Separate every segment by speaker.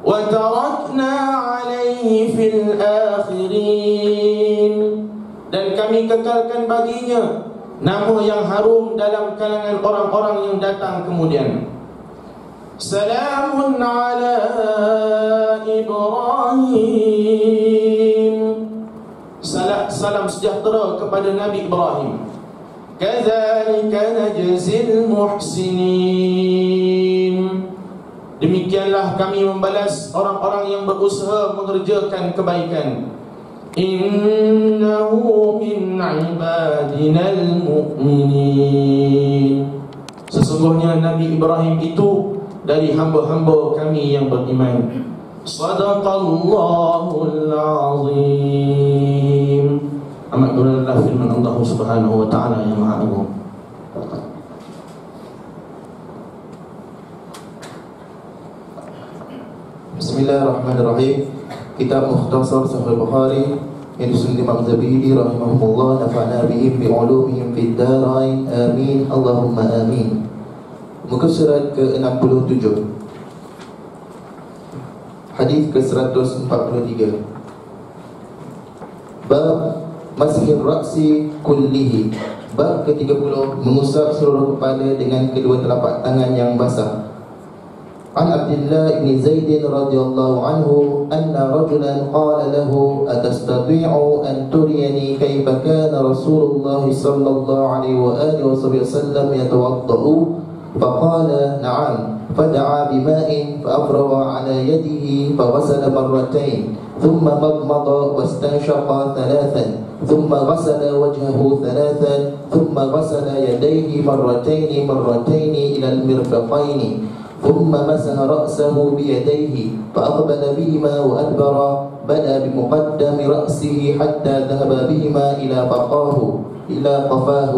Speaker 1: وتركنا عليه في الآخرين. Dan kami kekalkan baginya nama yang harum dalam kalangan orang-orang yang datang kemudian. Salamun ala Ibrahim. Salam sejahtera kepada Nabi Ibrahim. Kadzalika najzil muhsinin. Demikianlah kami membalas orang-orang yang berusaha mengerjakan kebaikan. Innahu min ibadinal mu'minin. Sesungguhnya Nabi Ibrahim itu dari hamba-hamba kami yang beriman. Sadaqallahul azim. Amat benar firman Allah Subhanahu wa taala yang Maha Agung. Bismillahirrahmanirrahim. Kitab Mukhtasar Sahih Bukhari yang disusun Imam Zabidi rahimahullah, nafa'na bihim bi'ulumihim fid darain, amin Allahumma amin. Muka surat ke-67, hadis ke-143. Bab Masihir Raksi Kullihi. Bab ke-30, mengusap seluruh kepala dengan kedua telapak tangan yang basah. An Abdullah bin Zaid radhiyallahu anhu anna rajulan qala lahu atastati'u an turiyani kayfa kana Rasulullah sallallahu alaihi wa alihi wasallam yatawaddau faqala na'am fada'a bima'in fa'afrawa ala yadihi faghasala marratayn thumma madmada wastanshaqa thalathan thumma ghasala wajhahu thalathan thumma ghasala yadayhi marratayn ila al-mirfaqayn ثم مسح رأسه بيديه فأقبل بهما وأدبر بدأ بمقدم رأسه حتى ذهب بهما إلى قفاه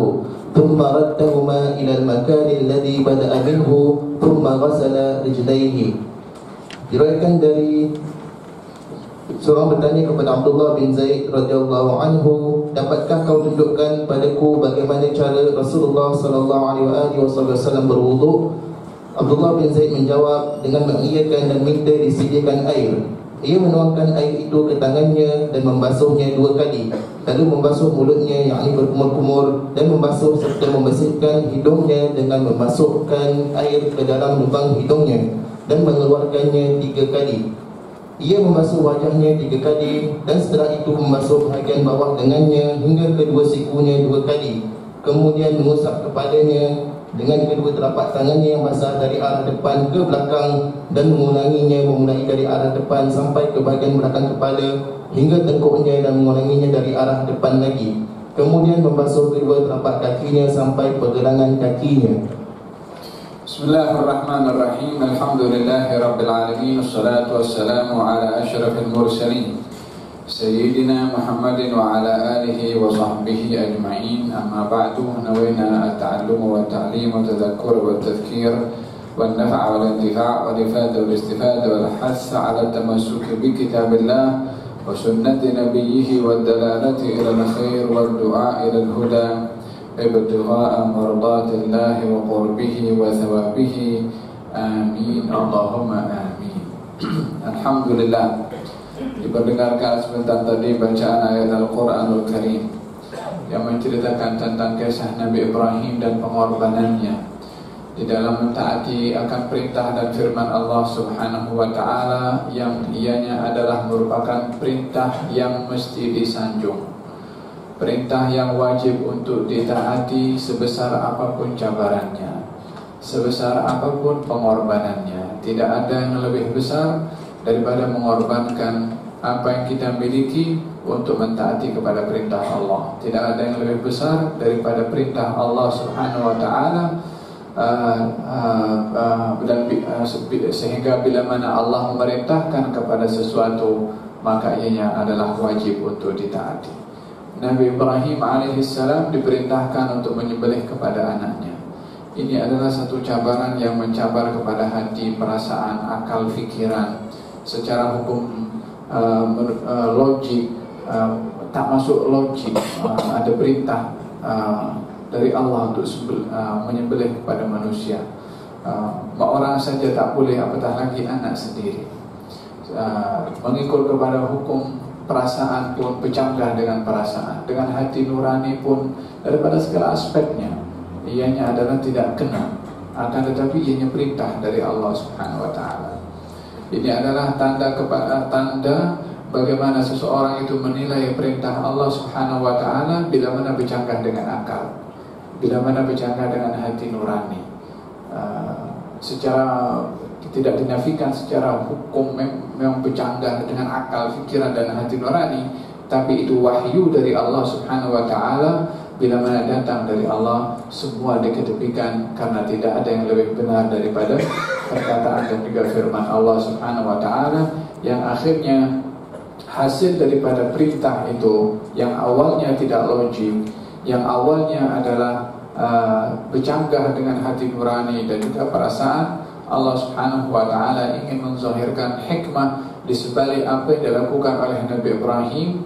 Speaker 1: ثم ردهما إلى المكان الذي بدأ منه ثم غسل رجليه. Diriwayatkan dari seorang bertanya kepada Abdullah bin Zaid radhiyallahu anhu, dapatkah kau tunjukkan padaku bagaimana cara Rasulullah sallallahu alaihi wasallam berwuduk? Abdullah bin Zaid menjawab dengan mengiyakan dan minta disediakan air. Ia menuangkan air itu ke tangannya dan membasuhnya 2 kali, lalu membasuh mulutnya yakni berkumur-kumur, dan membasuh serta membersihkan hidungnya dengan memasukkan air ke dalam lubang hidungnya dan mengeluarkannya 3 kali. Ia membasuh wajahnya 3 kali dan setelah itu membasuh bahagian bawah lengannya hingga kedua sikunya 2 kali. Kemudian mengusap kepalanya dengan kedua telapak tangannya yang basah dari arah depan ke belakang dan mengulanginya memulai dari arah depan sampai ke bahagian belakang kepala hingga tengkuknya dan mengulanginya dari arah depan lagi. Kemudian membasuh kedua telapak kakinya sampai pergelangan kakinya.
Speaker 2: Bismillahirrahmanirrahim. Alhamdulillahirabbil alamin. Wassalatu wassalamu ala asyrafil mursalin Sayyidina Muhammadin wa ala alihi wa sahbihi ajma'in. Amma ba'du, nawayna at-ta'allum wa at-ta'lim wa tadhakkur wa at-tadhkir wa an-naf'a wa al-intifa' wa al-ifada wa al-istifada wa al-hass 'ala at-tamassuk bi kitabillah wa sunnati nabiyhi wa ad-dalalati ila al-khair wa ad-du'a ila al-huda ibtigha'a mardatillahi wa qurbihi wa thawabihi. Amin Allahumma amin. Alhamdulillah, diperdengarkan sebentar tadi bacaan ayat Al-Quranul Karim yang menceritakan tentang kisah Nabi Ibrahim dan pengorbanannya di dalam mentaati akan perintah dan firman Allah Subhanahu wa ta'ala, yang ianya adalah merupakan perintah yang mesti disanjung, perintah yang wajib untuk ditaati sebesar apapun cabarannya, sebesar apapun pengorbanannya. Tidak ada yang lebih besar daripada mengorbankan apa yang kita miliki untuk mentaati kepada perintah Allah. Tidak ada yang lebih besar daripada perintah Allah Subhanahu wa ta'ala, sehingga bila mana Allah memerintahkan kepada sesuatu, maka ianya adalah wajib untuk ditaati. Nabi Ibrahim alaihissalam diperintahkan untuk menyembelih kepada anaknya. Ini adalah satu cabaran yang mencabar kepada hati, perasaan, akal, fikiran. Secara hukum logik tak masuk logik. Ada perintah dari Allah untuk menyembelih kepada manusia. Orang saja tak boleh, apatah lagi anak sendiri. mengikut kepada hukum perasaan pun bercanggah dengan perasaan, dengan hati nurani pun daripada segala aspeknya ianya adalah tidak kena, akan tetapi ianya perintah dari Allah Subhanahu wa taala. Ini adalah tanda bagaimana seseorang itu menilai perintah Allah Subhanahu wa taala bila mana bercanggah dengan akal, bila mana bercanggah dengan hati nurani. Secara tidak dinafikan secara hukum memang bercanggah dengan akal, fikiran dan hati nurani, tapi itu wahyu dari Allah Subhanahu wa taala. Bila mana datang dari Allah, semua diketepikan karena tidak ada yang lebih benar daripada perkataan dan juga firman Allah Subhanahu wa taala, yang akhirnya hasil daripada perintah itu yang awalnya tidak logik, yang awalnya adalah bercanggah dengan hati nurani dan juga perasaan, Allah Subhanahu wa taala ingin menzahirkan hikmah di sebalik apa yang dilakukan oleh Nabi Ibrahim,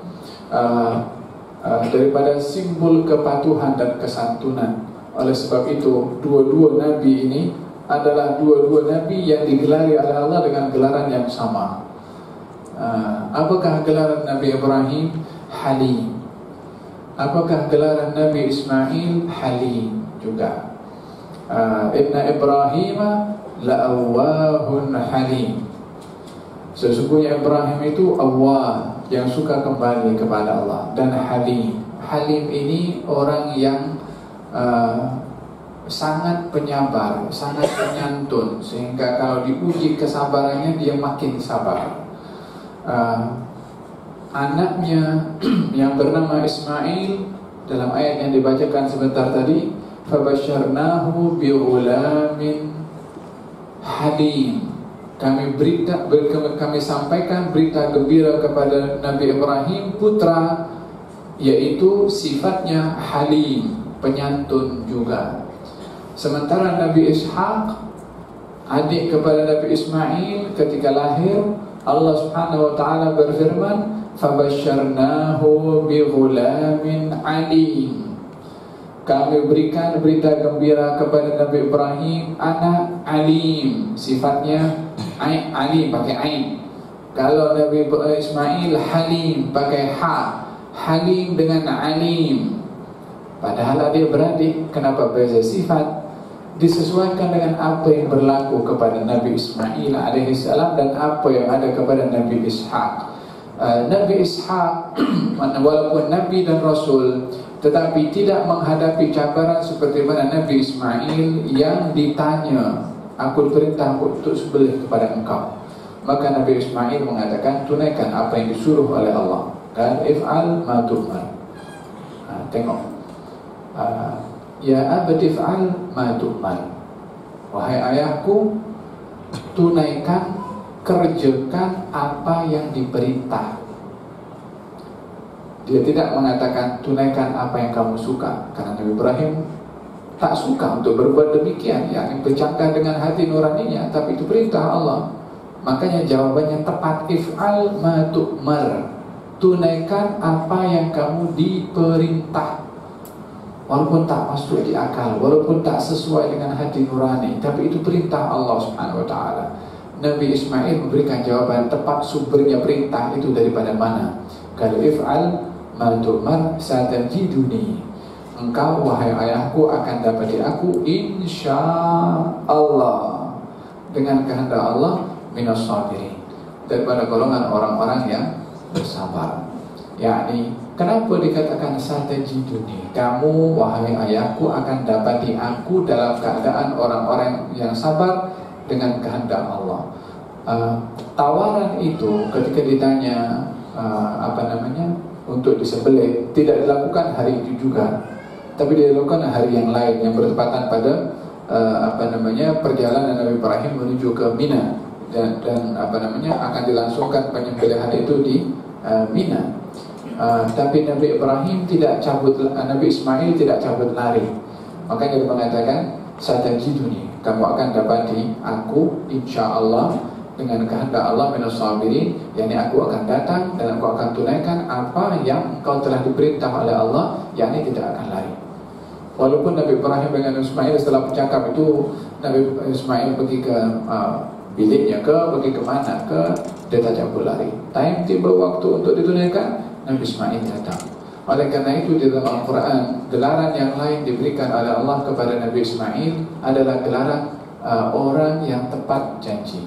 Speaker 2: daripada simbol kepatuhan dan kesantunan. Oleh sebab itu, dua-dua nabi ini adalah dua-dua nabi yang digelari oleh Allah dengan gelaran yang sama. Apakah gelaran Nabi Ibrahim? Halim. Apakah gelaran Nabi Ismail? Halim juga. Inna Ibrahim la'awwahun halim. Sesungguhnya Ibrahim itu awwah, yang suka kembali kepada Allah, dan halim. Halim ini orang yang sangat penyabar, sangat penyantun, sehingga kalau diuji kesabarannya dia makin sabar. Anaknya yang bernama Ismail dalam ayat yang dibacakan sebentar tadi, fabasyarnahu bighulamin halim. Kami sampaikan berita gembira kepada Nabi Ibrahim putra, yaitu sifatnya halim, penyantun juga. Sementara Nabi Ishaq, adik kepada Nabi Ismail, ketika lahir Allah Subhanahu wa taala berfirman, fabasyarnahu bighulamin alim. Kami berikan berita gembira kepada Nabi Ibrahim anak alim, sifatnya alim pakai ain. Kalau Nabi Ismail halim pakai ha, halim dengan alim. Padahal dia beradik, kenapa beza sifat? Disesuaikan dengan apa yang berlaku kepada Nabi Ismail alaihissalam dan apa yang ada kepada Nabi Ishaq. Nabi Ishaq walaupun Nabi dan Rasul, tetapi tidak menghadapi cabaran seperti mana Nabi Ismail yang ditanya, aku diperintah untuk sembelih kepada engkau. Maka Nabi Ismail mengatakan, tunaikan apa yang disuruh oleh Allah. Dan if'al ma tu'mar. Tengok, ya abadi if'al ma tu'mar. Wahai ayahku, tunaikan, kerjakan apa yang diperintah. Dia tidak mengatakan tunaikan apa yang kamu suka, karena Nabi Ibrahim tak suka untuk berbuat demikian, yang bercanggah dengan hati nuraninya, tapi itu perintah Allah. Makanya jawabannya tepat, if'al ma tu'mar. Tunaikan apa yang kamu diperintah. Walaupun tak masuk di akal, walaupun tak sesuai dengan hati nurani, tapi itu perintah Allah Subhanahu wa taala. Nabi Ismail memberikan jawaban tepat, sumbernya perintah itu daripada mana? Kalau if'al ma tu'mar satajiduni, engkau wahai ayahku akan dapati aku insyaallah, dengan kehendak Allah, minas sabirin, daripada golongan orang-orang yang bersabar. Yakni kenapa dikatakan satajiduni? Kamu wahai ayahku akan dapati aku dalam keadaan orang-orang yang sabar dengan kehendak Allah. Tawaran itu ketika ditanya untuk disembelih tidak dilakukan hari itu juga, tapi dilakukan hari yang lain yang bertepatan pada perjalanan Nabi Ibrahim menuju ke Mina, dan akan dilangsungkan penyembelihan itu di Mina. Tapi Nabi Ibrahim tidak cabut, Nabi Ismail tidak cabut lari. Makanya dia mengatakan satajiduni, kamu akan dapati aku insyaallah dengan kehendak Allah minas sabirin, yakni aku akan datang dan aku akan tunaikan apa yang engkau telah diperintah oleh Allah, yakni tidak akan lari. Walaupun Nabi Ibrahim dengan Ismail setelah bercakap itu, Nabi Ismail pergi ke biliknya ke, pergi kemana ke, dia tak cabut lari. Time tiba waktu untuk ditunaikan, Nabi Ismail datang. Oleh karena itu di dalam Al-Quran, gelaran yang lain diberikan oleh Allah kepada Nabi Ismail adalah gelaran orang yang tepat janji.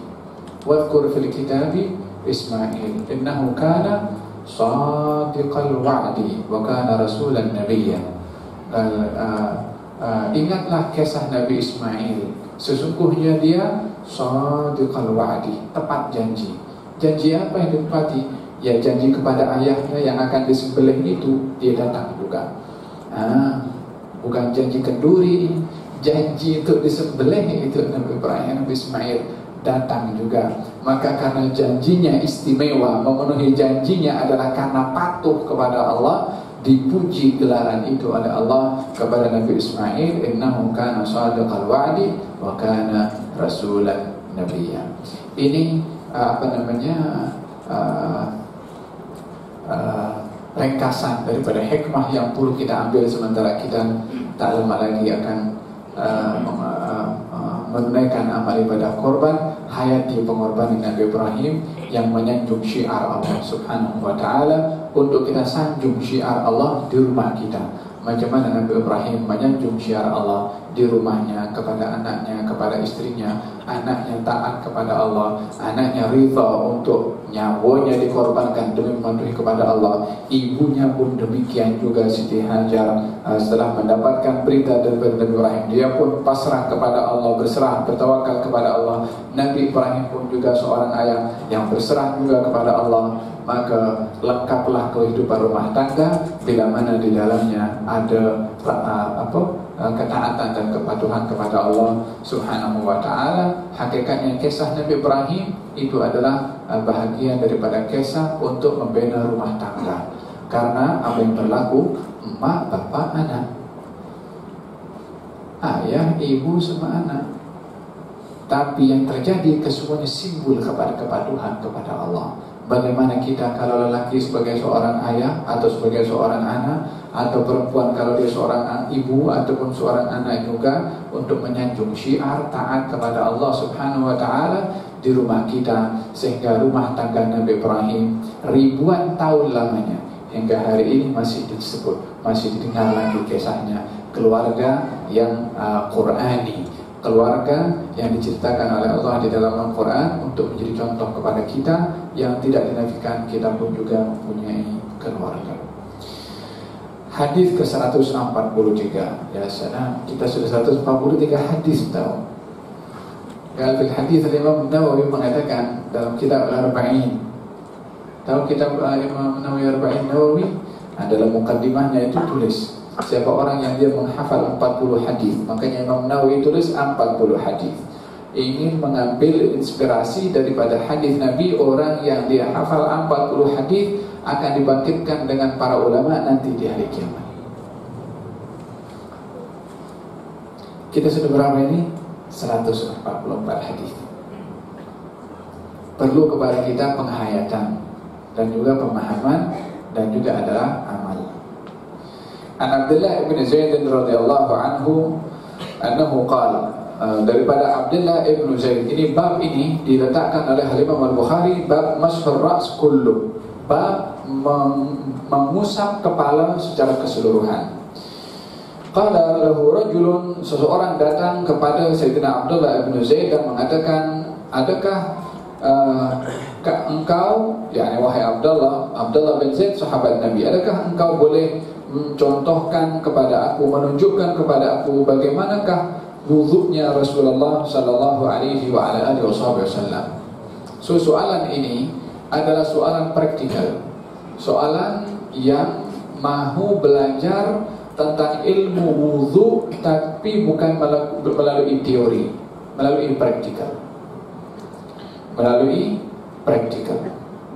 Speaker 2: Wadhkur fil kitabi Ismail innahu kana shadiqal wa'di wa kana rasulan nabiyya. Ingatlah kisah Nabi Ismail, sesungguhnya dia shadiqal wa'di, tepat janji. Janji apa yang ditepati? Ya janji kepada ayahnya yang akan disembelih itu, dia datang juga. Bukan janji kenduri, janji untuk disembelih itu Nabi Ibrahim, Nabi Ismail datang juga. Maka karena janjinya istimewa, memenuhi janjinya adalah karena patuh kepada Allah, dipuji gelaran itu oleh Allah kepada Nabi Ismail, innahu kana shadiqal wa'di wa kana rasulan nabiyya. Ini ringkasan daripada hikmah yang perlu kita ambil sementara kita tak lama lagi akan menunaikan amal ibadah korban. Hayati pengorbanan Nabi Ibrahim yang menyanjung syiar Allah Subhanahu wa ta'ala, untuk kita sanjung syiar Allah di rumah kita. Macam mana Nabi Ibrahim menyanjung syiar Allah di rumahnya, kepada anaknya, kepada istrinya. Anaknya taat kepada Allah, anaknya ridha untuk nyawanya dikorbankan demi mematuhi kepada Allah. Ibunya pun demikian juga, Siti Hajar. Setelah mendapatkan berita dari Nabi Ibrahim, dia pun pasrah kepada Allah, berserah, bertawakal kepada Allah. Nabi Ibrahim pun juga seorang ayah yang berserah juga kepada Allah. Maka lengkaplah kehidupan rumah tangga bila mana di dalamnya ada ketaatan dan kepatuhan kepada Allah Subhanahu wa ta'ala. Hakikatnya kisah Nabi Ibrahim itu adalah bahagian daripada kisah untuk membina rumah tangga. Karena apa yang berlaku, emak, bapak, anak, ayah, ibu sama anak. Tapi yang terjadi kesemuanya simbol kepada kepatuhan kepada Allah. Bagaimana kita kalau lelaki sebagai seorang ayah atau sebagai seorang anak, atau perempuan kalau dia seorang ibu ataupun seorang anak juga, untuk menyanjung syiar taat kepada Allah Subhanahu wa ta'ala di rumah kita. Sehingga rumah tangga Nabi Ibrahim ribuan tahun lamanya hingga hari ini masih disebut, masih didengar lagi kisahnya. Keluarga yang Qur'ani, keluarga yang diceritakan oleh Allah di dalam Al-Quran untuk menjadi contoh kepada kita, yang tidak dinafikan kita pun juga mempunyai keluarga. Hadis ke-143. Ya salam, kita sudah 143 hadis tahu. Dalam hadis Imam Nawawi mengatakan dalam kitab Al-Arba'in. Tahu kitab Imam Al-Arba'in Nawawi? Dalam mukaddimahnya itu tulis siapa orang yang dia menghafal 40 hadis. Makanya Imam Nawawi tulis 40 hadis. Ingin mengambil inspirasi daripada hadis Nabi. Orang yang dia hafal 40 hadis akan dibangkitkan dengan para ulama nanti di hari kiamat. Kita sudah berapa ini? 144 hadis. Perlu kepada kita penghayatan dan juga pemahaman dan juga adalah amal. An Abdullah ibn Zaid radhiyallahu anhu annahu qala, daripada Abdullah ibn Zaid, ini bab ini diletakkan oleh Imam Al-Bukhari, bab mashhur ra's kullu, bab mengusap kepala secara keseluruhan. Qala lahu rajulun, seseorang datang kepada Sayyidina Abdullah ibn Zaid dan mengatakan, adakah engkau, yakni wahai Abdullah bin Zaid sahabat Nabi, adakah engkau boleh mencontohkan kepada aku, menunjukkan kepada aku bagaimanakah wudhunya Rasulullah sallallahu alaihi wa ala alihi wasallam. So soalan ini adalah soalan praktikal, soalan yang mahu belajar tentang ilmu wudhu, tapi bukan melalui teori, melalui praktikal. Melalui praktikal.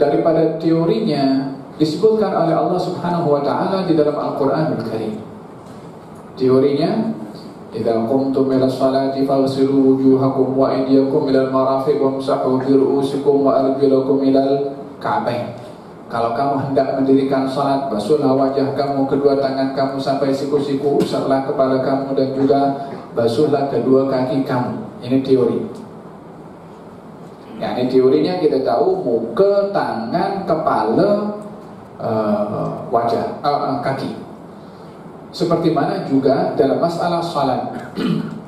Speaker 2: Daripada teorinya disebutkan oleh Allah Subhanahu wa ta'ala di dalam Al-Quranul Karim. Teorinya, idza qumtum ila sholati faghsilu wujuhakum wa aydiyakum ila al-marafiq wamsahu bi ru'usikum wa arjulakum ila al-ka'bayn. Kalau kamu hendak mendirikan salat, basuhlah wajah kamu, kedua tangan kamu sampai siku-siku, usaplah kepala kamu dan juga basuhlah kedua kaki kamu. Ini teori. Yani teorinya kita tahu muka, tangan, kepala, wajah, kaki. Seperti mana juga dalam masalah salat.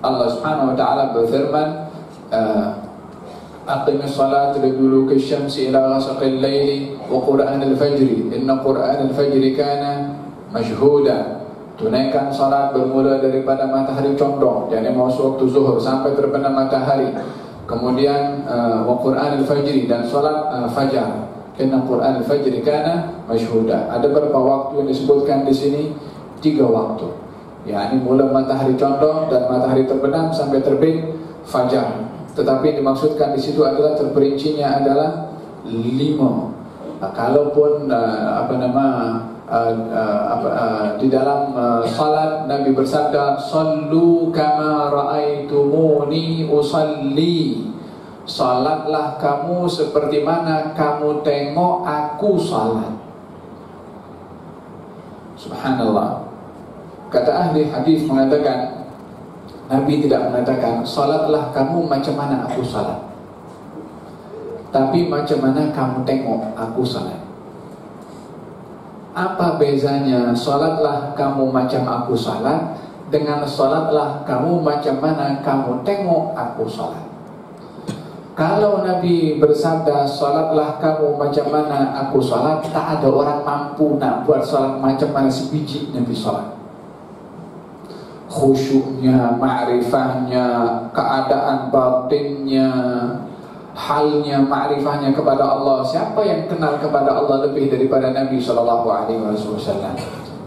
Speaker 2: Allah Subhanahu wa taala berfirman, aqimis salata liduluki syamsi ila ghasaqil laili wa qur'anal fajri inna qur'anal fajri kana mashhuda. Tunaikan salat bermula daripada matahari condong, yakni masuk waktu zuhur sampai terbenam matahari. Kemudian wa qur'anal fajri, dan salat fajar. Inna qur'anal fajri kana mashhuda. Ada beberapa waktu yang disebutkan di sini, 3 waktu. yakni mula matahari condong dan matahari terbenam sampai terbit fajar. Tetapi yang dimaksudkan di situ adalah terperincinya adalah 5. Kalaupun di dalam salat Nabi bersabda, "Sallu kama ra'aitumuni usalli." Salatlah kamu seperti mana kamu tengok aku salat. Subhanallah. Kata ahli hadis mengatakan, Nabi tidak mengatakan salatlah kamu macam mana aku salat, tapi macam mana kamu tengok aku salat. Apa bezanya salatlah kamu macam aku salat dengan salatlah kamu macam mana kamu tengok aku salat? Kalau Nabi bersabda salatlah kamu macam mana aku salat, tak ada orang mampu nak buat salat macam mana sebiji Nabi salat. Khusyuknya, ma'rifahnya, keadaan batinnya, halnya, ma'rifahnya kepada Allah. Siapa yang kenal kepada Allah lebih daripada Nabi SAW?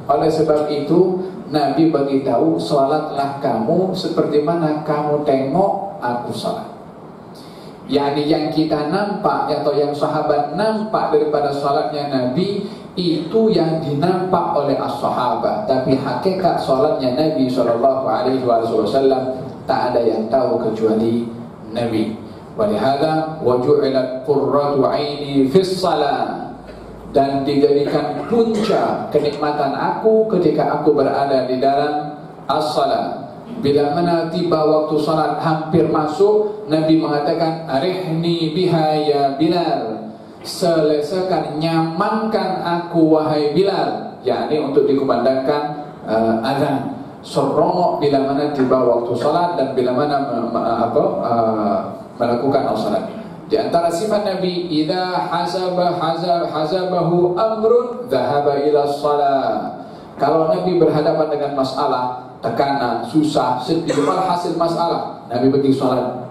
Speaker 2: Oleh sebab itu Nabi beritahu, salatlah kamu seperti mana kamu tengok aku salat. Yani yang kita nampak atau yang sahabat nampak daripada salatnya Nabi, itu yang dinampak oleh as-sahabat. Tapi hakikat salatnya Nabi SAW tak ada yang tahu kecuali Nabi. Walihada waju'ilat qurratu aini fis salat, dan dijadikan punca kenikmatan aku ketika aku berada di dalam as-salat. Bila mana tiba waktu salat hampir masuk, Nabi mengatakan, "Arihni biha ya Bilal." Selesakan, nyamankan aku wahai Bilal, yakni untuk dikumandangkan azan. Seronok bila mana tiba waktu salat dan bila mana melakukan salat. Di antara sifat Nabi, idza hazabahu amrun dhahaba ila shalah. Kalau Nabi berhadapan dengan masalah, tekanan, susah, sedih, hasil masalah, Nabi pergi salat.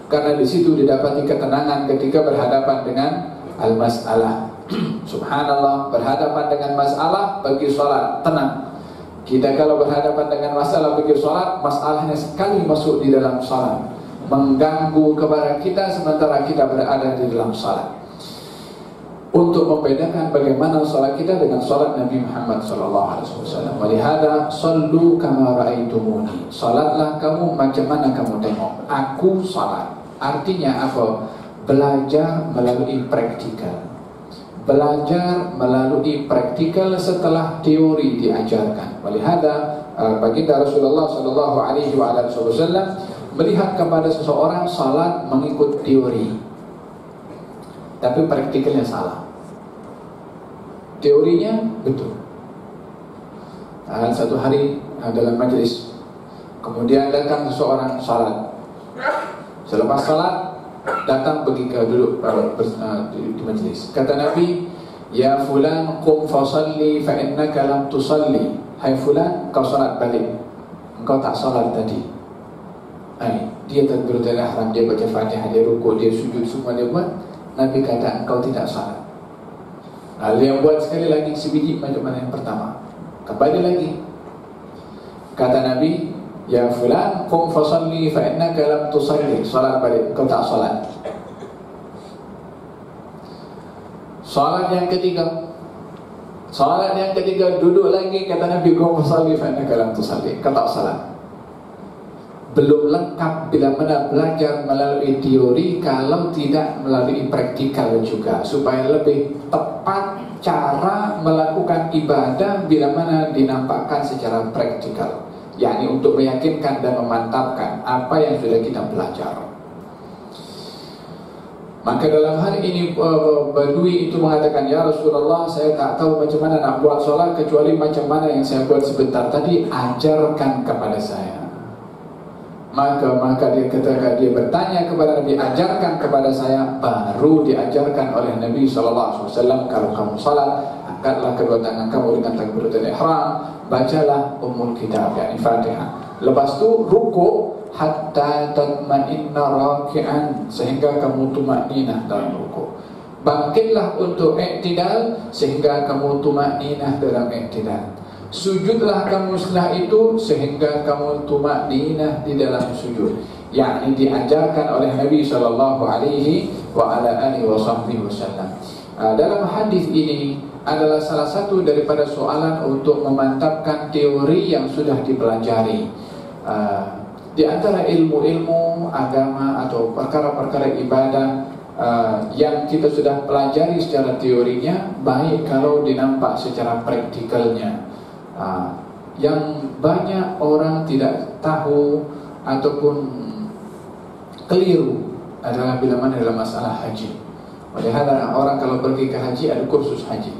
Speaker 2: Karena di situ didapati ketenangan ketika berhadapan dengan al-masalah. Subhanallah, berhadapan dengan masalah pergi salat, tenang. Kita kalau berhadapan dengan masalah pergi salat, masalahnya sekali masuk di dalam salat, mengganggu kepada kita sementara kita berada di dalam salat. Untuk membedakan bagaimana salat kita dengan salat Nabi Muhammad SAW. Walihada sallu kama ra'aitumuni. Salatlah kamu macam mana kamu tengok aku salat. Artinya apa? Belajar melalui praktikal. Belajar melalui praktikal setelah teori diajarkan. Walihada baginda Rasulullah SAW melihat kepada seseorang salat mengikut teori, tapi praktikalnya salah. Teorinya betul. Satu hari dalam majlis, kemudian datang seseorang salat. Selepas salat datang pergi ke duduk di majlis. Kata Nabi, "Ya fulan qum fasalli fa innaka lam tusalli." Hai fulan, kau salat balik. Engkau tak salat tadi. Dia takbiratul ihram, dia baca Fatihah, dia rukuk, dia sujud, semua dia buat. Nabi kata engkau tidak salat. Lalu yang buat sekali lagi sebiji macam mana yang pertama. Kembali lagi. Kata Nabi, "Ya fulan qum fasalli fa innaka lam tusalli." Salat balik, engkau tak salat. Salat yang ketiga. Salat yang ketiga duduk lagi, kata Nabi, "Qum fasalli fa innaka lam tusalli." Engkau tak salat. Belum lengkap bila mana belajar melalui teori kalau tidak melalui praktikal juga, supaya lebih tepat cara melakukan ibadah bila mana dinampakkan secara praktikal, yakni untuk meyakinkan dan memantapkan apa yang sudah kita belajar. Maka dalam hal ini Badui itu mengatakan, ya Rasulullah, saya tak tahu macam mana nak buat solat kecuali macam mana yang saya buat sebentar tadi, ajarkan kepada saya. Maka ketika dia bertanya kepada Nabi, ajarkan kepada saya, baru diajarkan oleh Nabi SAW, kalau kamu salat, angkatlah kedua tangan kamu dengan takbiratul ihram, bacalah Ummul Kitab, yakni Fatihah. Lepas tu rukuk hatta tatma'inna raki'an, sehingga kamu tumakninah dalam rukuk. Bangkitlah untuk i'tidal sehingga kamu tumakninah dalam i'tidal. Sujudlah kamu setelah itu sehingga kamu tumakninah di dalam sujud. Yakni diajarkan oleh Nabi sallallahu alaihi wa ala alihi wasallam. Dalam hadis ini adalah salah satu daripada soalan untuk memantapkan teori yang sudah dipelajari. Di antara ilmu-ilmu agama atau perkara-perkara ibadah yang kita sudah pelajari secara teorinya, baik kalau dinampak secara praktikalnya. Yang banyak orang tidak tahu ataupun keliru adalah bila mana dalam masalah haji. Padahal orang kalau pergi ke haji ada kursus haji.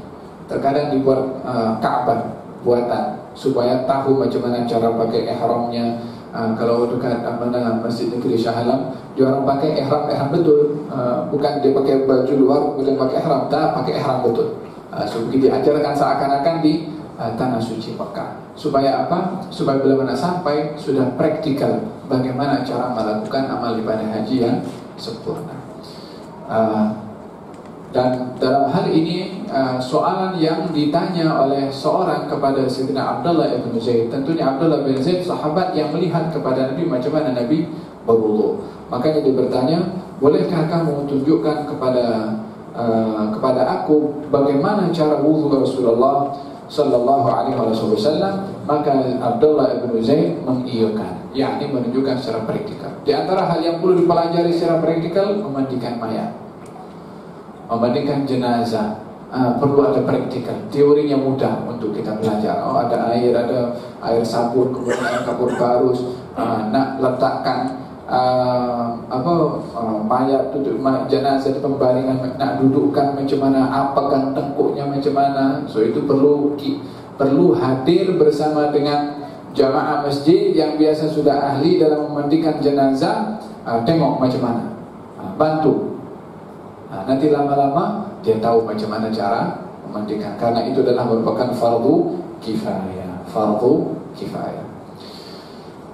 Speaker 2: Terkadang dibuat Ka'bah buatan supaya tahu macam mana cara pakai ihramnya. Kalau dekat dengan Masjid Negeri Shah Alam, dia orang pakai ihram betul, bukan dia pakai baju luar kemudian pakai ihram, tak, pakai ihram betul. So diajarkan seakan-akan di tanah suci Mekah. Supaya apa? Supaya bila mana sampai sudah praktikal bagaimana cara melakukan amal ibadah haji yang sempurna. Dan dalam hal ini soalan yang ditanya oleh seorang kepada Sayyidina Abdullah bin Zaid. Tentunya Abdullah bin Zaid sahabat yang melihat kepada Nabi macam mana Nabi berwudu. Makanya dia bertanya, bolehkah kamu tunjukkan kepada aku bagaimana cara wudu Rasulullah sallallahu alaihi wasallam? Maka Abdullah bin Zaid mengiyakan, yakni menunjukkan secara praktikal. Di antara hal yang perlu dipelajari secara praktikal, memandikan mayat, memandikan jenazah, perlu ada praktikal. Teorinya mudah untuk kita belajar. Ada air sabun, kemudian kapur barus, nak letakkan mayat jenazah di pembaringan, nak dudukkan macam mana, apakah tengkuknya macam mana. So itu perlu hadir bersama dengan jamaah masjid yang biasa sudah ahli dalam memandikan jenazah. Tengok macam mana, bantu. Nanti lama-lama dia tahu macam mana cara memandikan, karena itu adalah merupakan fardu kifayah.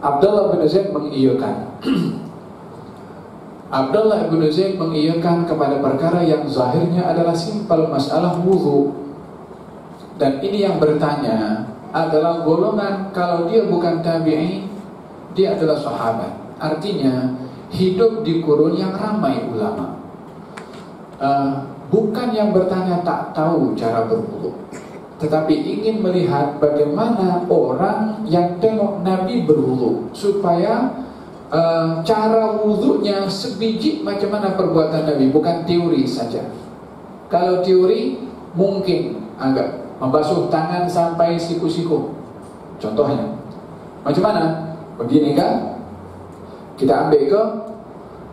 Speaker 2: Abdullah bin Zaid mengiyakan. Abdullah bin Zaid mengiyakan kepada perkara yang zahirnya adalah simpel, masalah wudu. Dan ini yang bertanya adalah golongan, kalau dia bukan tabi'i, dia adalah sahabat. Artinya hidup di kurun yang ramai ulama. Bukan yang bertanya tak tahu cara berwudu, tetapi ingin melihat bagaimana orang yang tengok Nabi berwudu, supaya cara wudunya sebiji macam mana perbuatan Nabi, bukan teori saja. Kalau teori mungkin agak membasuh tangan sampai siku-siku. Contohnya macam mana? Begini kan? Kita ambil ke,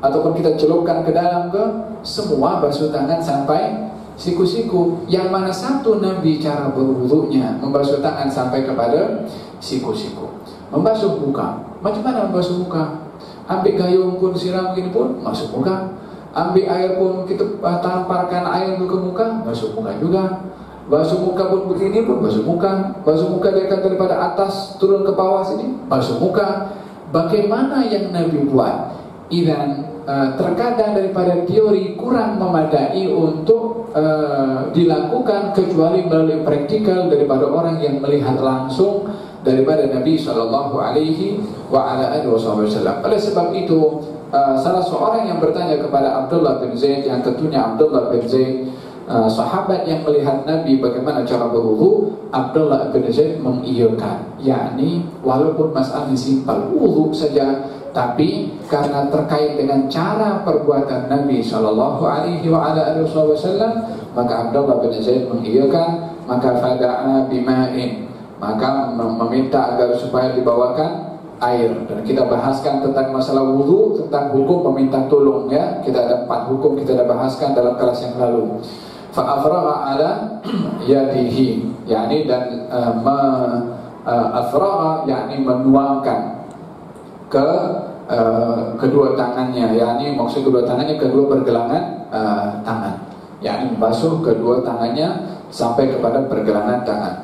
Speaker 2: ataupun kita celupkan ke dalam ke, semua basuh tangan sampai siku-siku. Yang mana satu Nabi cara berwudunya membasuh tangan sampai kepada siku-siku. Membasuh muka, macam mana membasuh muka? Ambil gayung pun siram begini pun masuk muka. Ambil air pun kita tamparkan air ke muka, masuk muka juga. Basuh muka pun begini pun basuh muka. Basuh muka dia akan daripada atas turun ke bawah sini, basuh muka. Bagaimana yang Nabi buat? Idan terkadang daripada teori kurang memadai untuk dilakukan kecuali melalui praktikal daripada orang yang melihat langsung daripada Nabi sallallahu alaihi wa ala alihi wasallam. Oleh sebab itu salah seorang yang bertanya kepada Abdullah bin Zaid, yang tentunya Abdullah bin Zaid sahabat yang melihat Nabi bagaimana cara berwudu, Abdullah bin Zaid mengiyakan, yakni walaupun masalahnya simpel wudu saja, tapi karena terkait dengan cara perbuatan Nabi sallallahu alaihi wa ala alihi wasallam, maka Abdullah bin Zaid mengiyakan. Maka fada'a bima'in, maka meminta agar supaya dibawakan air. Dan kita bahaskan tentang masalah wudu, tentang hukum meminta tolong ya. Kita ada 4 hukum kita dah bahaskan dalam kelas yang lalu. Fa'afraga ala yadihi, yakni dan afraga yakni menuangkan ke kedua tangannya, yakni maksud kedua tangannya kedua pergelangan tangan, yakni membasuh kedua tangannya sampai kepada pergelangan tangan.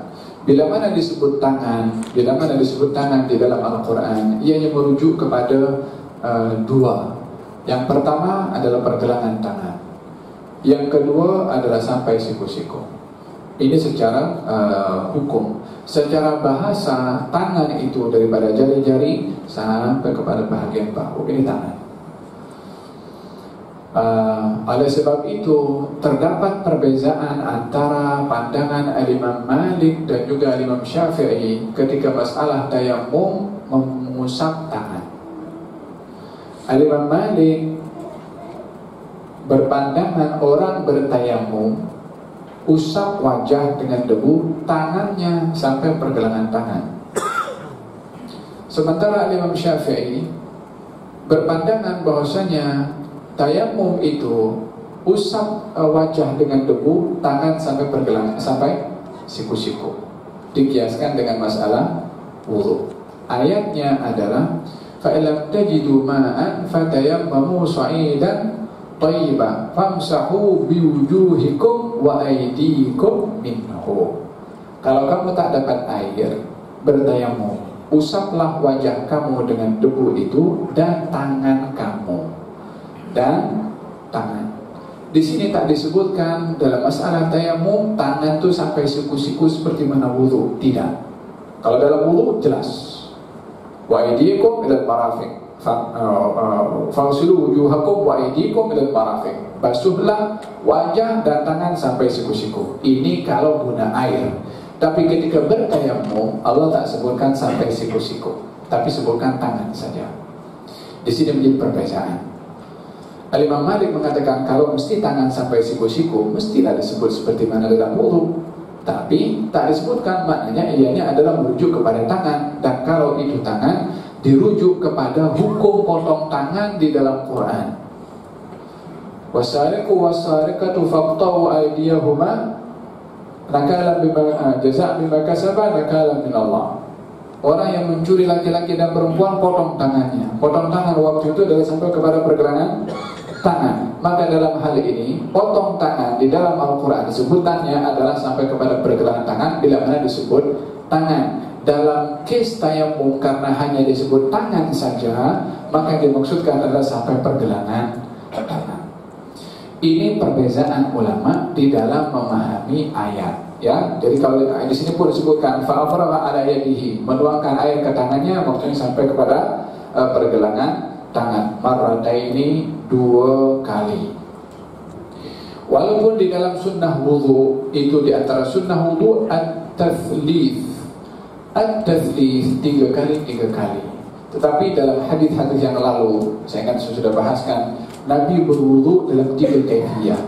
Speaker 2: Bila mana disebut tangan, bila mana disebut tangan di dalam Al-Quran, ianya merujuk kepada dua. Yang pertama adalah pergelangan tangan, yang kedua adalah sampai siku-siku. Ini secara hukum. Secara bahasa, tangan itu daripada jari-jari sampai kepada bahagian bahu. Ini tangan. Oleh sebab itu terdapat perbezaan antara pandangan Imam Malik dan juga Imam Syafi'i ketika masalah tayammum mengusap tangan. Imam Malik berpandangan orang bertayammum usap wajah dengan debu, tangannya sampai pergelangan tangan. Sementara Imam Syafi'i berpandangan bahwasanya tayammum itu usap wajah dengan debu, tangan sampai pergelangan, sampai siku-siku. Dikiaskan dengan masalah wudu. Ayatnya adalah fa illam tajidu ma'an fatayammamu sa'idan thayyiban famsahu biwujuhikum wa aydikum minhu. Kalau kamu tak dapat air, bertayammum, usaplah wajah kamu dengan debu itu dan tangan kamu. Dan tangan. Di sini tak disebutkan dalam masalah tayammum tangan tu sampai siku-siku seperti mana wudu. Tidak. Kalau dalam wudu jelas. Wa aydikum ilal marafiq. Fagsilu wujuhakum wa aydikum ilal marafiq. Basuhlah wajah dan tangan sampai siku-siku. Ini kalau guna air. Tapi ketika bertayammum Allah tak sebutkan sampai siku-siku, tapi sebutkan tangan saja. Di sini menjadi perbezaan. Imam Malik mengatakan kalau mesti tangan sampai siku-siku mestilah disebut seperti mana dalam wudu, tapi tak disebutkan, maknanya ianya adalah merujuk kepada tangan. Dan kalau itu tangan dirujuk kepada hukum potong tangan di dalam Quran. Wasariqu wasariqatu faqta'u aydiyahuma nakalan bima jazaa bima kasaba nakalan min Allah. Orang yang mencuri laki-laki dan perempuan potong tangannya. Potong tangan waktu itu adalah sampai kepada pergelangan tangan. Maka dalam hal ini potong tangan di dalam Al-Quran sebutannya adalah sampai kepada pergelangan tangan bila mana disebut tangan. Dalam kes tayammum karena hanya disebut tangan saja, maka yang dimaksudkan adalah sampai pergelangan tangan. Ini perbezaan ulama di dalam memahami ayat. Ya, jadi kalau di sini pun disebutkan fa'afraga ala yadihi, menuangkan air ke tangannya, maksudnya sampai kepada pergelangan tangan. Marrataini, 2 kali. Walaupun di dalam sunnah wudu itu di antara sunnah wudu at-tathlith. At-tathlith 3 kali 3 kali. Tetapi dalam hadis-hadis yang lalu, saya ingat saya sudah bahaskan, Nabi berwudu dalam 3 kaifiyah.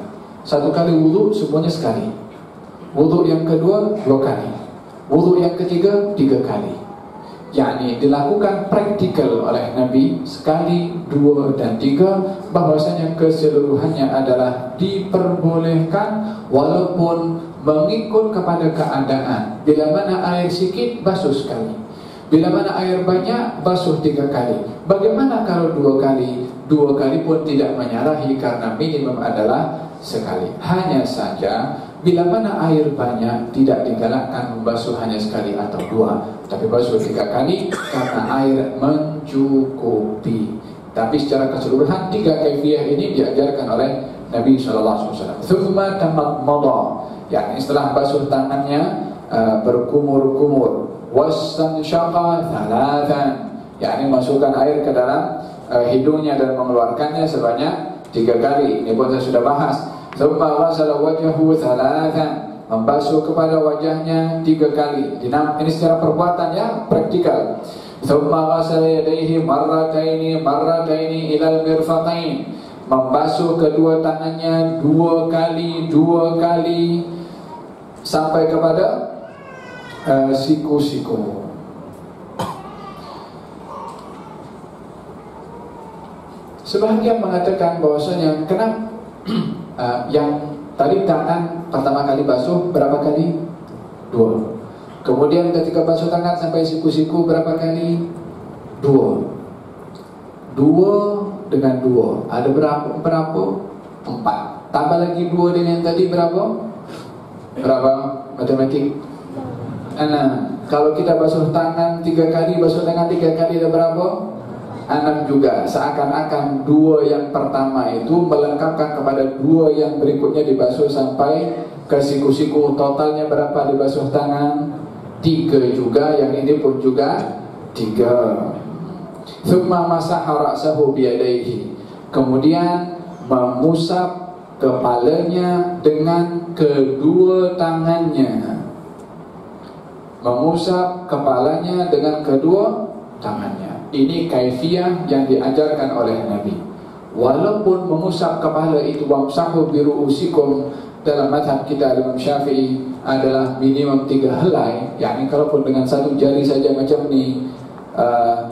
Speaker 2: 1 kali wudu semuanya sekali. Wudu yang kedua 2 kali. Wudu yang ketiga 3 kali. yakni dilakukan praktikal oleh Nabi sekali, 2 dan 3, bahwasanya keseluruhannya adalah diperbolehkan walaupun mengikut kepada keadaan. Bila mana air sikit, basuh sekali. Bila mana air banyak, basuh 3 kali. Bagaimana kalau 2 kali? 2 kali pun tidak menyalahi karena minimum adalah sekali. Hanya saja bila mana air banyak, tidak digalakkan membasuh hanya sekali atau 2, tapi basuh 3 kali karena air mencukupi. Tapi secara keseluruhan 3 kaifiyah ini diajarkan oleh Nabi SAW. Thumma tamadmada, yakni setelah basuh tangannya berkumur-kumur. Wastansyaqa thalathan, yakni masukkan air ke dalam hidungnya dan mengeluarkannya sebanyak 3 kali. Ini pun saya sudah bahas. Thumma ghasala wajhahu thalathan, membasuh kepada wajahnya 3 kali. Ini secara perbuatan ya, praktikal. Thumma ghasala yadayhi marrataini ilal mirfaqain, membasuh kedua tangannya 2 kali sampai kepada siku-siku. Sebahagian mengatakan bahwasanya kenapa yang tadi tangan pertama kali basuh berapa kali? 2. Kemudian ketika basuh tangan sampai siku-siku berapa kali? 2 dengan 2 ada berapa? 4. Tambah lagi 2 dengan tadi berapa matematik? 6. Kalau kita basuh tangan 3 kali, basuh tangan 3 kali ada berapa? 6 juga. Seakan-akan 2 yang pertama itu melengkapkan kepada 2 yang berikutnya dibasuh sampai ke siku-siku. Totalnya berapa dibasuh tangan? 3 juga. Yang ini pun juga 3. Thumma masaha ra'sahu biyadaihi. Kemudian mengusap kepalanya dengan kedua tangannya. Mengusap kepalanya dengan kedua tangannya. Ini kaifiyah yang diajarkan oleh Nabi. Walaupun mengusap kepala itu wamsahu biru'usikum, dalam mazhab kita Imam Syafi'i adalah minimum 3 helai. Yani kalaupun dengan 1 jari saja macam ni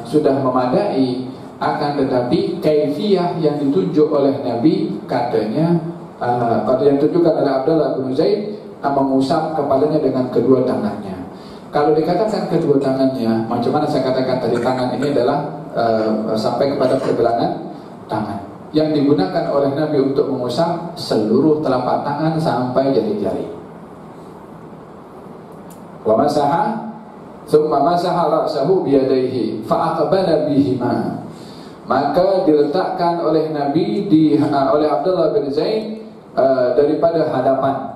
Speaker 2: sudah memadai. Akan tetapi kaifiyah yang ditunjuk oleh Nabi katanya pada yang ditunjukkan oleh Abdullah bin Zaid mengusap kepalanya dengan kedua tangannya. Kalau dikatakan kedua tangannya, macam mana saya katakan tadi, tangan ini adalah sampai kepada pergelangan tangan. Yang digunakan oleh Nabi untuk mengusap seluruh telapak tangan sampai jari-jari. Wa masaha, thumma masaha ra'sahu biyadaihi fa aqbala bihima. Maka diletakkan oleh Nabi oleh Abdullah bin Zaid daripada hadapan,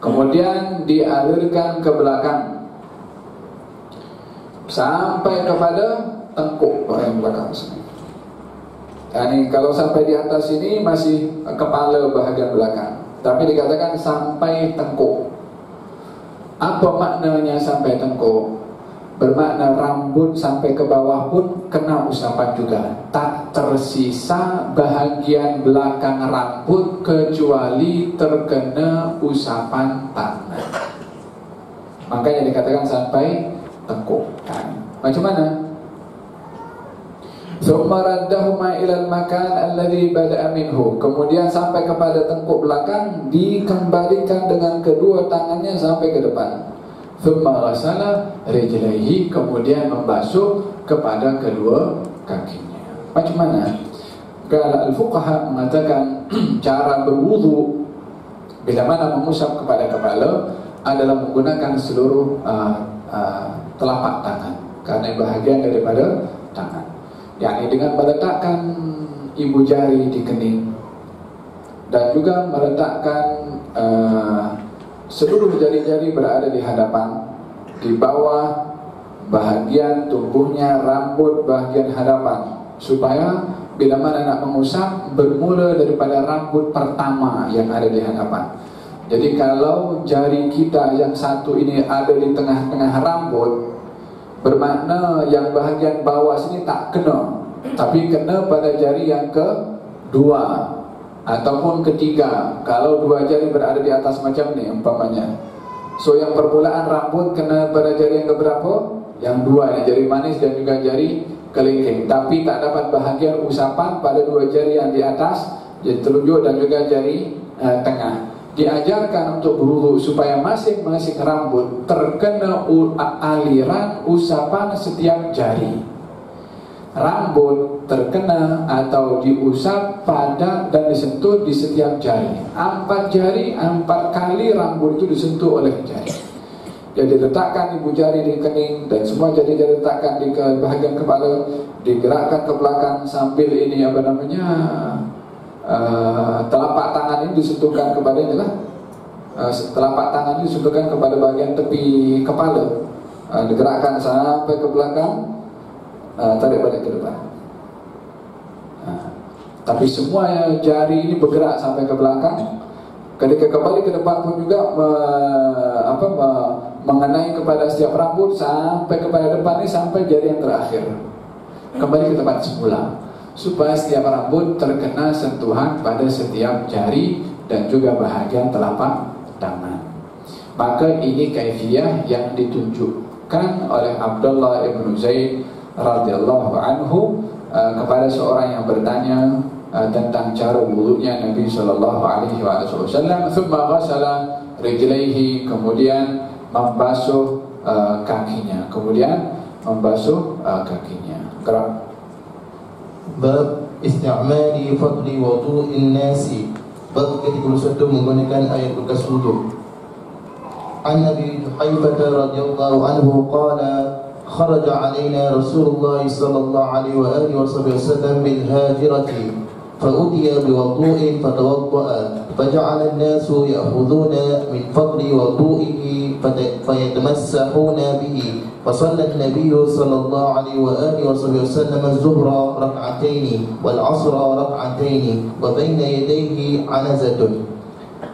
Speaker 2: kemudian dialirkan ke belakang sampai kepada tengkuk yang belakang sini. Yani kalau sampai di atas ini masih kepala bahagian belakang, tapi dikatakan sampai tengkuk. Apa maknanya sampai tengkuk? Bermakna rambut sampai ke bawah pun kena usapan juga. Tak tersisa bahagian belakang rambut kecuali terkena usapan tangan. Makanya dikatakan sampai tengkuk. Macam mana? Thumma raddahuma ilal makan alladhi bada'a minhu. Kemudian sampai kepada tengkuk belakang, dikembalikan dengan kedua tangannya sampai ke depan. Thumma ghasala rijlaihi. Kemudian membasuh kepada kedua kakinya. Macam mana? Kalau al-fuqaha mengatakan cara berwudu bila mana mengusap kepada kepala adalah menggunakan seluruh telapak tangan, karena bahagian daripada tangan. Yani dengan meletakkan ibu jari di kening dan juga meletakkan seluruh jari-jari berada di hadapan, di bawah bahagian tubuhnya, rambut bahagian hadapan, supaya bila mana nak mengusap bermula daripada rambut pertama yang ada di hadapan. Jadi kalau jari kita yang satu ini ada di tengah-tengah rambut, bermakna yang bahagian bawah sini tak kena, tapi kena pada jari yang kedua ataupun ketiga. Kalau 2 jari berada di atas macam ni umpamanya, so yang permulaan rambut kena pada jari yang keberapa? Yang 2, jari manis dan juga jari kelingking. Tapi tak dapat bahagian usapan pada 2 jari yang di atas, jari telunjuk dan juga jari tengah. Diajarkan untuk berwudu supaya masing-masing rambut terkena aliran usapan setiap jari. Rambut terkena atau diusap pada dan disentuh di setiap jari. 4 jari, 4 kali rambut itu disentuh oleh jari. Jadi letakkan ibu jari di kening dan semua jari-jari letakkan di bahagian kepala, digerakkan ke belakang sambil ini telapak tangan ini disentuhkan kepada telapak tangan ini disentuhkan kepada bahagian tepi kepala, digerakkan sampai ke belakang, tarik balik ke depan. Tapi semua jari ini bergerak sampai ke belakang. Ketika kembali ke depan pun juga mengenai kepada setiap rambut sampai kepada depan ini, sampai jari yang terakhir kembali ke tempat semula, supaya setiap rambut terkena sentuhan pada setiap jari dan juga bahagian telapak tangan. Maka ini kaifiyah yang ditunjukkan oleh Abdullah ibn Zaid radhiyallahu anhu kepada seorang yang bertanya tentang cara wudunya Nabi sallallahu alaihi wasallam. Thumma ghasala rijlaihi, kemudian membasuh kakinya, Gerak.
Speaker 1: Bab isti'mali fadli wudu'in nasi. Bab ke-31 menggunakan air bekas wudu. An Abi Juhaifah radhiyallahu anhu qala خرج علينا رسول الله صلى الله عليه وآله وسلم بالهاجرة فأتي بوضوء فتوضأ فجعل الناس يأخذون من فضل وضوئه فيتمسحون به فصلى النبي صلى الله عليه وآله وسلم الظهر ركعتين والعصر ركعتين وبين يديه عنزة.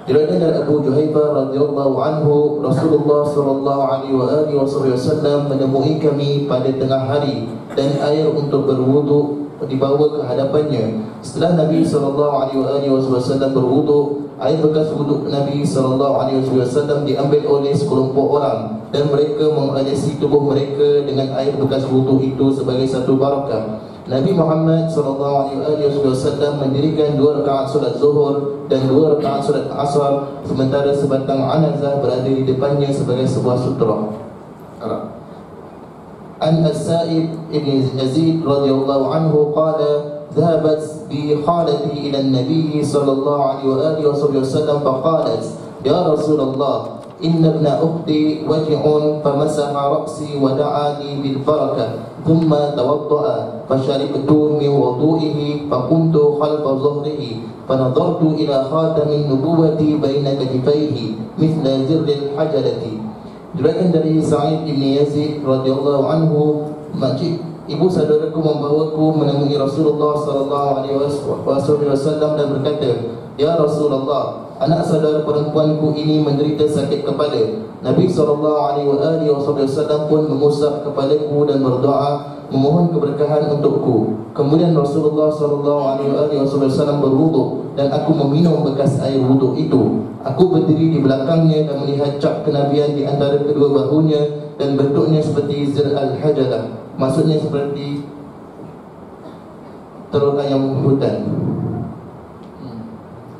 Speaker 1: Diriwayatkan dari Abu Juhaifah radhiyallahu anhu, Rasulullah sallallahu alaihi wasallam menemui kami pada tengah hari dan air untuk berwudu dibawa ke hadapannya. Setelah Nabi sallallahu alaihi wasallam berwudu, air bekas wudu Nabi sallallahu alaihi wasallam diambil oleh sekelompok orang dan mereka mengolesi tubuh mereka dengan air bekas wudu itu sebagai satu barakah. Nabi Muhammad sallallahu alaihi wasallam mendirikan 2 rakaat solat zuhur dan 2 rakaat solat asar, sementara sebatang anazah berada di depannya sebagai sebuah sutra. An As-Sa'ib ibn Yazid radhiyallahu anhu qala dhahabat bi khalati ila an-nabi sallallahu alaihi wasallam faqalat ya Rasulullah inna ibna ukhti waj'un famasaha ra'si wa da'a li bil barakah thumma tawadda'a fasharibtu min wudu'ihi faqumtu khalfa dhahrihi fanadhartu ila khatamin nubuwati baina katifaihi mithla zirril hajalati. Diriwayatkan dari Sa'id bin Yazid radhiyallahu anhu, ibu saudaraku membawaku menemui Rasulullah sallallahu alaihi wasallam dan berkata, ya Rasulullah, anak saudara perempuanku ini menderita sakit kepala. Nabi sallallahu alaihi wasallam pun mengusap kepalaku dan berdoa memohon keberkahan untukku. Kemudian Rasulullah sallallahu alaihi wasallam berwudu dan aku meminum bekas air wudu itu. Aku berdiri di belakangnya dan melihat cap kenabian di antara kedua bahunya dan bentuknya seperti zir al-hajalah, maksudnya seperti telur ayam hutan.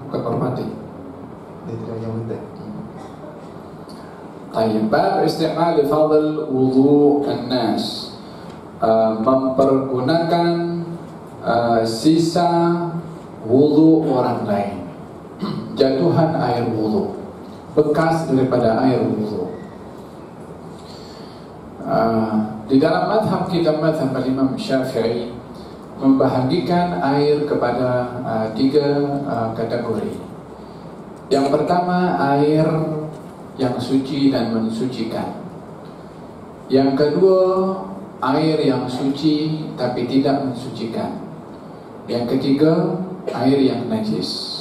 Speaker 2: Bukan mati.
Speaker 1: Dia telur ayam hutan.
Speaker 2: Baik, bab isti'mal fadl wudu an-nas. Mempergunakan sisa wudu orang lain, jatuhan air wudu, bekas daripada air wudu. Di dalam mazhab kita, mazhab Imam Syafi'i, membahagikan air kepada 3 kategori. Yang pertama, air yang suci dan mensucikan. Yang kedua, air yang suci tapi tidak mensucikan. Yang ketiga, air yang najis.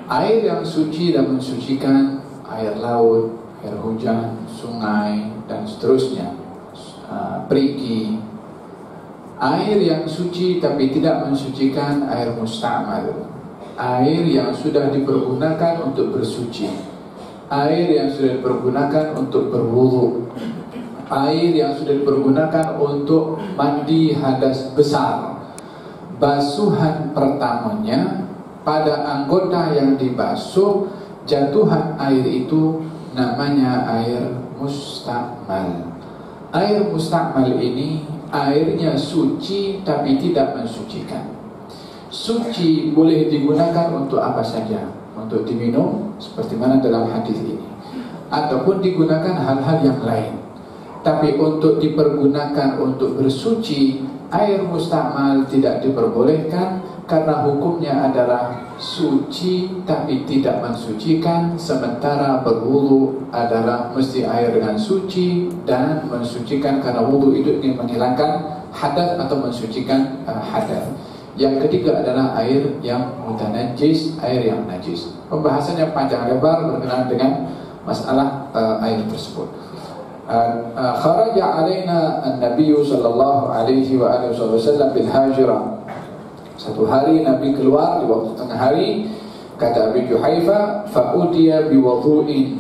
Speaker 2: Air yang suci dan mensucikan, air laut, air hujan, sungai dan seterusnya, perigi. Air yang suci tapi tidak mensucikan, air musta'mal, air yang sudah dipergunakan untuk bersuci, air yang sudah dipergunakan untuk berwudu, air yang sudah dipergunakan untuk mandi hadas besar. Basuhan pertamanya pada anggota yang dibasuh, jatuhan air itu namanya air mustakmal. Air mustakmal ini airnya suci tapi tidak mensucikan. Suci boleh digunakan untuk apa saja, untuk diminum seperti mana dalam hadis ini, ataupun digunakan hal-hal yang lain. Tapi untuk dipergunakan untuk bersuci, air mustakmal tidak diperbolehkan, karena hukumnya adalah suci tapi tidak mensucikan. Sementara berwudu adalah mesti air dengan suci dan mensucikan, karena wudu itu ingin menghilangkan hadas atau mensucikan hadas. Yang ketiga adalah air yang mutanajjis, air yang najis. Pembahasannya panjang lebar berkenaan dengan masalah air tersebut. Kharaja alaina an-nabiy sallallahu alaihi wasallam bil hajirah. Satu hari Nabi keluar di waktu tengah hari, kata Abi Juhaifah, fa utiya bi wudu'in,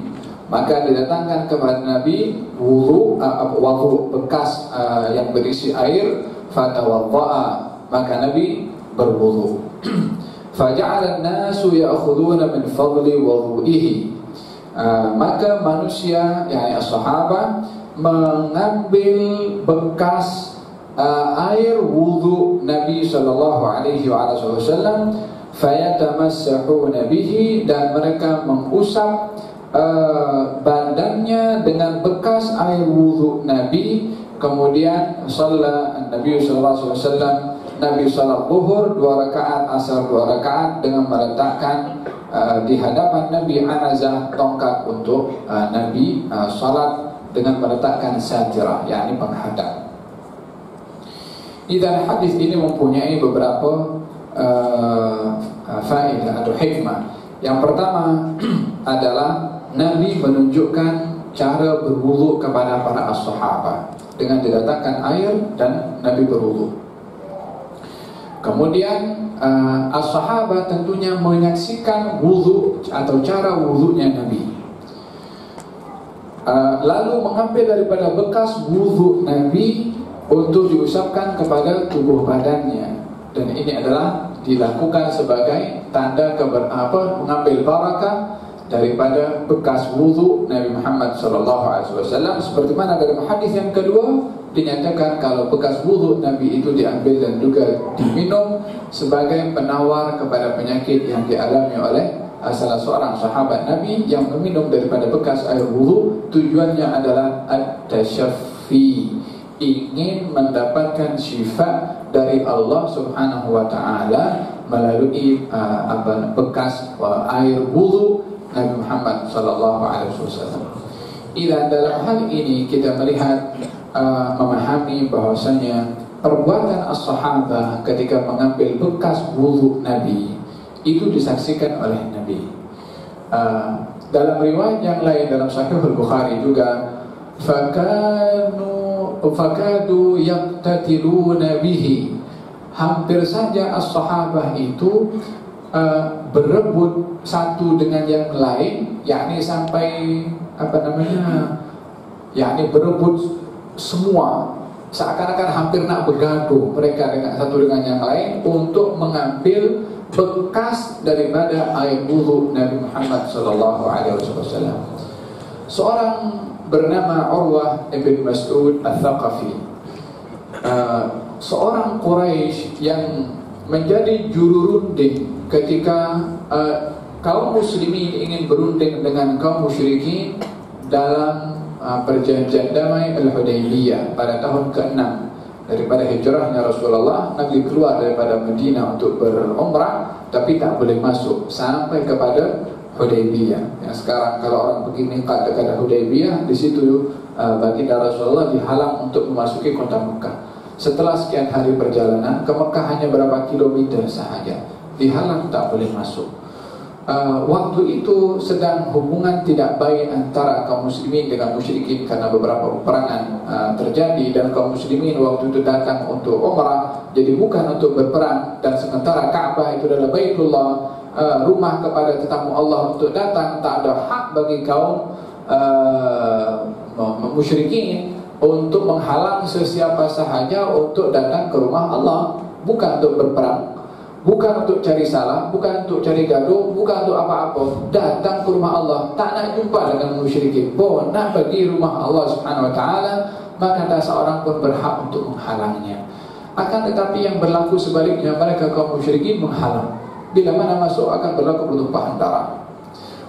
Speaker 2: maka didatangkan kepada Nabi wudu bekas yang berisi air. fatawadda'a, maka Nabi berwudu. Faja'ala an-nasu ya'khuduna min fadli wudu'ihi, maka manusia, yakni as-sahabah, mengambil bekas air wudu Nabi sallallahu alaihi wasallam, fayatamassahuna bihi, dan mereka mengusap badannya dengan bekas air wudu Nabi. Kemudian salat Nabi sallallahu alaihi wasallam, Nabi salat zuhur 2 rakaat, asar 2 rakaat, dengan meletakkan di hadapan Nabi anazah, tongkat untuk Nabi salat, dengan meletakkan satirah, yakni penghadap. Dan hadis ini mempunyai beberapa faedah atau hikmah. Yang pertama adalah Nabi menunjukkan cara berwudu kepada para as-sahabah dengan diletakkan air dan Nabi berwudu. Kemudian as-sahabah tentunya menyaksikan wudu atau cara wudunya Nabi, lalu mengambil daripada bekas wudu Nabi untuk diusapkan kepada tubuh badannya. Dan ini adalah dilakukan sebagai tanda mengambil barakah daripada bekas wudu Nabi Muhammad SAW. Seperti mana dalam hadis yang kedua dinyatakan kalau bekas wudu Nabi itu diambil dan juga diminum sebagai penawar kepada penyakit yang dialami oleh salah seorang sahabat Nabi yang meminum daripada bekas air wudu. Tujuannya adalah at-tashaffi, ingin mendapatkan syifa dari Allah Subhanahu wa taala melalui bekas air wudu Nabi Muhammad sallallahu alaihi wasallam. Dalam hal ini kita melihat memahami bahwasanya perbuatan as-sahabah ketika mengambil bekas wudu Nabi itu disaksikan oleh Nabi. Dalam riwayat yang lain dalam Sahih Al-Bukhari juga, fakadu yaqtatiluna bihi, hampir saja as-sahabah itu berebut satu dengan yang lain, yakni sampai yakni berebut semua, seakan-akan hampir nak bergaduh mereka dengan satu dengan yang lain untuk mengambil bekas daripada air wudu Nabi Muhammad sallallahu alaihi wasallam. Seorang bernama Urwah ibn Mas'ud al-Thaqafi, seorang Quraisy yang menjadi juru runding ketika kaum muslimin ingin berunding dengan kaum musyrikin dalam perjanjian damai Al-Hudaybiyah pada tahun ke-6 daripada hijrahnya Rasulullah. Nabi keluar daripada Madinah untuk berumrah, tapi tak boleh masuk sampai kepada Hudaybiyah. Yang sekarang kalau orang pergi miqat dekat Hudaybiyah, di situ baginda Rasulullah dihalang untuk memasuki kota Mekah. Setelah sekian hari perjalanan ke Mekah, hanya berapa kilometer sahaja, dihalang, tak boleh masuk. Waktu itu sedang hubungan tidak baik antara kaum muslimin dengan musyrikin karena beberapa peperangan terjadi, dan kaum muslimin waktu itu datang untuk umrah, jadi bukan untuk berperang. Dan sementara Ka'bah itu adalah Baitullah, rumah kepada tetamu Allah untuk datang, tak ada hak bagi kaum musyrikin untuk menghalang sesiapa sahaja untuk datang ke rumah Allah, bukan untuk berperang, bukan untuk cari salah, bukan untuk cari gaduh, bukan untuk apa-apa. Datang ke rumah Allah, tak nak jumpa dengan musyrikin, nak bagi rumah Allah Subhanahu wa taala, maka tak seorang pun berhak untuk menghalangnya. Akan tetapi yang berlaku sebaliknya, mereka kaum musyrikin menghalang. Bila mana masuk akan berlaku pertumpahan darah.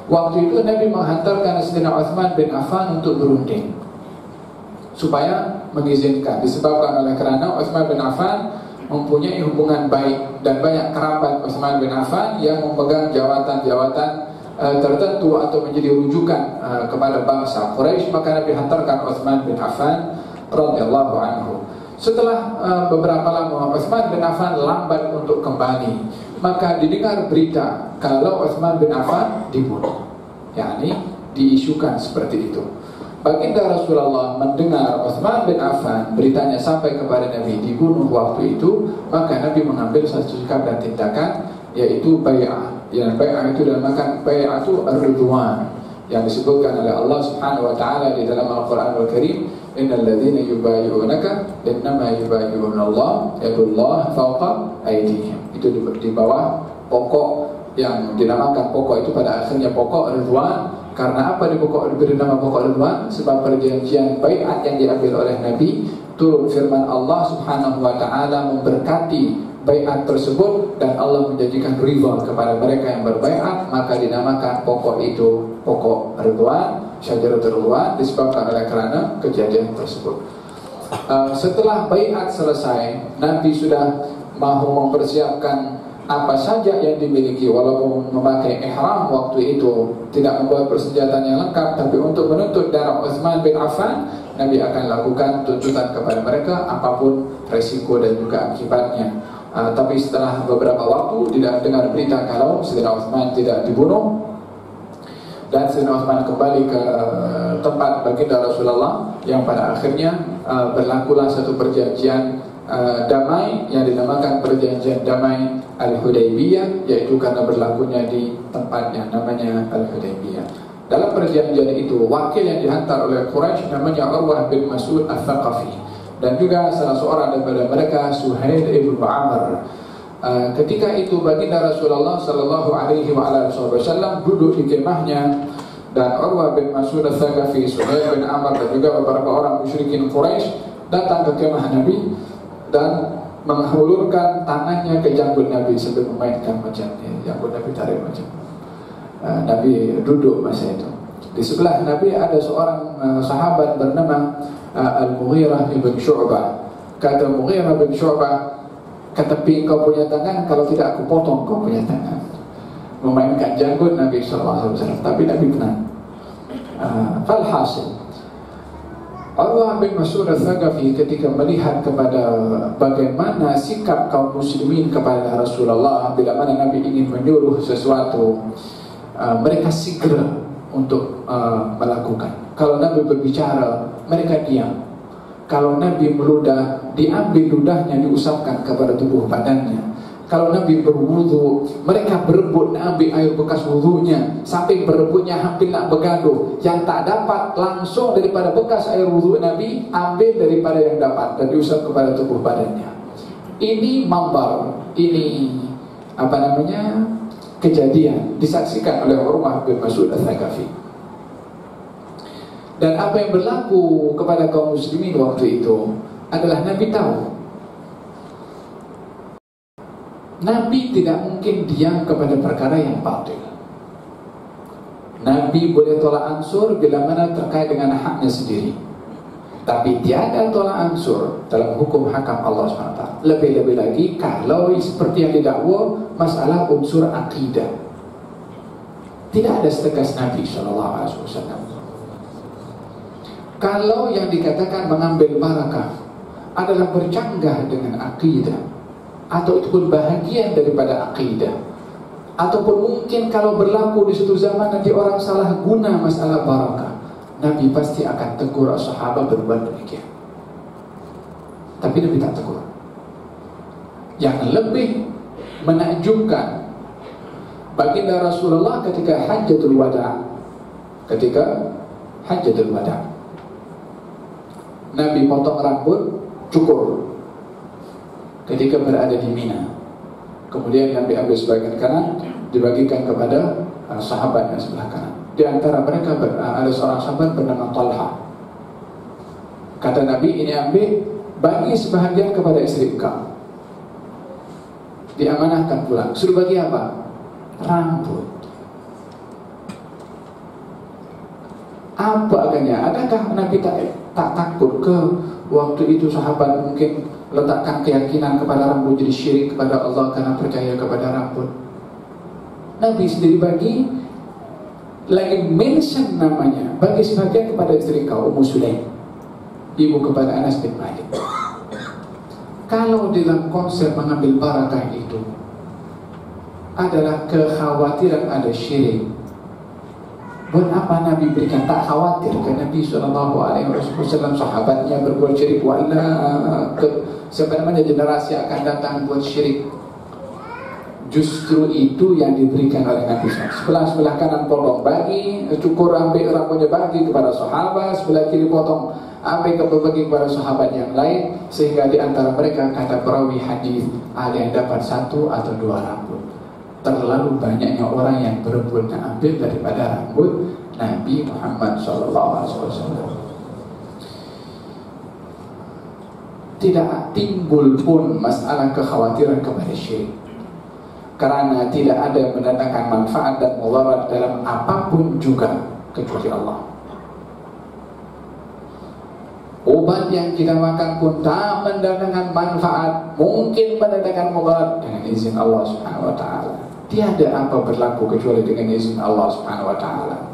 Speaker 2: Waktu itu Nabi menghantarkan Sayyidina Uthman bin Affan untuk berunding supaya mengizinkan, disebabkan oleh kerana Uthman bin Affan mempunyai hubungan baik dan banyak kerabat Uthman bin Affan yang memegang jawatan-jawatan tertentu atau menjadi rujukan kepada bangsa Quraisy. Maka Nabi hantarkan Uthman bin Affan radhiyallahu anhu. Setelah beberapa lama Uthman bin Affan lambat untuk kembali, maka didengar berita kalau Uthman bin Affan dibunuh, yakni diisukan seperti itu. Baginda Rasulullah mendengar Uthman bin Affan, beritanya sampai kepada Nabi dibunuh waktu itu, maka Nabi mengambil satu sikap dan tindakan, yaitu bai'ah. Yang bai'ah itu dinamakan bai'atu ar-ridwan, yang disebutkan oleh Allah Subhanahu wa taala di dalam Al-Qur'an Al-Karim, innal ladzina yubayyi'unaka innama yubayyi'una Allah yadullah fawqa aydihim. Itu di bawah pokok yang dinamakan pokok itu pada akhirnya pokok Ridwan. Karena apa diberi nama pokok Ridwan? Sebab perjanjian baiat yang diambil oleh Nabi, turun firman Allah Subhanahu wa taala memberkati baiat tersebut dan Allah menjanjikan ridha kepada mereka yang berbaiat, maka dinamakan pokok itu pokok Ridwan, Syajaratul Ridwan, disebabkan oleh karena kejadian tersebut. Setelah baiat selesai, Nabi sudah mahu mempersiapkan apa saja yang dimiliki, walaupun memakai ihram waktu itu, tidak membawa persenjataan yang lengkap, tapi untuk menuntut darah Utsman bin Affan, Nabi akan lakukan tuntutan kepada mereka apapun resiko dan juga akibatnya. Tapi setelah beberapa waktu tidak dengar berita kalau Sayyidina Utsman tidak dibunuh, dan Sayyidina Utsman kembali ke tempat baginda Rasulullah, yang pada akhirnya berlakulah satu perjanjian damai yang dinamakan perjanjian damai Al-Hudaybiyah, yaitu karena berlakunya di tempatnya namanya Al-Hudaybiyah. Dalam perjanjian itu wakil yang dihantar oleh Quraisy namanya Urwah bin Mas'ud Al-Thaqafi, dan juga salah seorang daripada mereka Suhail ibn Amr. Ketika itu baginda Rasulullah sallallahu alaihi wasallam duduk di kemahnya, dan Urwah bin Mas'ud Al-Thaqafi, Suhail bin Amr dan juga beberapa orang musyrikin Quraisy datang ke kemah Nabi dan menghulurkan tangannya ke janggut Nabi sambil memainkan macam ni, janggut Nabi tarik macam. Nabi duduk masa itu. Di sebelah Nabi ada seorang sahabat bernama Al-Mughirah bin Syu'bah. Kata Mughirah bin Syu'bah, ketepi kau punya tangan, kalau tidak aku potong kau punya tangan. Memainkan janggut Nabi SAW. Tapi Nabi tenang. Falhasil, Urwah bin Mas'ud Al-Thaqafi ketika melihat kepada bagaimana sikap kaum muslimin kepada Rasulullah bila mana Nabi ingin menyuruh sesuatu, mereka segera untuk melakukan. Kalau Nabi berbicara, mereka diam. Kalau Nabi meludah, diambil ludahnya diusapkan kepada tubuh badannya. Kalau Nabi berwudu, mereka berebut nak ambil air bekas wudunya, sampai berebutnya hampir nak bergaduh. Yang tak dapat langsung daripada bekas air wudu Nabi, ambil daripada yang dapat dan diusap kepada tubuh badannya. Ini mambar, ini kejadian disaksikan oleh Urwah bin Mas'ud Al-Thaqafi. Dan apa yang berlaku kepada kaum muslimin waktu itu adalah Nabi tahu Nabi tidak mungkin diam kepada perkara yang batil. Nabi boleh tolak ansur bila mana terkait dengan haknya sendiri, tapi tiada tolak ansur dalam hukum hakam Allah SWT. Lebih-lebih lagi kalau seperti yang didakwa masalah unsur akidah, tidak ada setegas Nabi SAW. Kalau yang dikatakan mengambil barakah adalah bercanggah dengan akidah, atau itu pun bahagian daripada akidah, ataupun mungkin kalau berlaku di suatu zaman nanti orang salah guna masalah barakah, Nabi pasti akan tegur sahabat berbuat demikian. Tapi Nabi tak tegur. Yang lebih menakjubkan, baginda Rasulullah ketika Hajjatul Wada, Nabi potong rambut, cukur ketika berada di Mina. Kemudian Nabi ambil sebagian kanan, dibagikan kepada sahabat yang sebelah kanan. Di antara mereka ada seorang sahabat bernama Talha. Kata Nabi, ini ambil, bagi sebahagian kepada istri engkau, diamanahkan pulang. Suruh bagi apa? Rambut. Apa agaknya? Adakah Nabi tak takut ke waktu itu sahabat mungkin letakkan keyakinan kepada rambut jadi syirik kepada Allah karena percaya kepada rambut? Nabi sendiri bagi, lagi mention namanya, bagi sebagian kepada istri kau Ummu Sulaim, ibu kepada Anas bin Malik. Kalau dalam konsep mengambil barakah itu adalah kekhawatiran ada syirik, buat apa Nabi berikan? Tak khawatir ke Nabi SAW sahabatnya berbuat syirik, wala sebenarnya generasi akan datang buat syirik. Justru itu yang diberikan oleh Nabi SAW. Sebelah kanan potong, bagi, cukur, ambil rambutnya, bagi kepada sahabat. Sebelah kiri potong, ambil bagi kepada sahabat yang lain. Sehingga di antara mereka, kata perawi hadis, ada yang dapat 1 atau 2 rambut. Terlalu banyaknya orang yang berebut ambil daripada rambut Nabi Muhammad SAW. Tidak timbul pun masalah kekhawatiran kepada syirik, karena tidak ada yang mendatangkan manfaat dan mudarat dalam apapun juga kecuali Allah. Obat yang kita makan pun tak mendatangkan manfaat, mungkin mendatangkan mudarat dengan izin Allah Subhanahu wa taala. Tiada apa berlaku kecuali dengan izin Allah Subhanahu wa taala.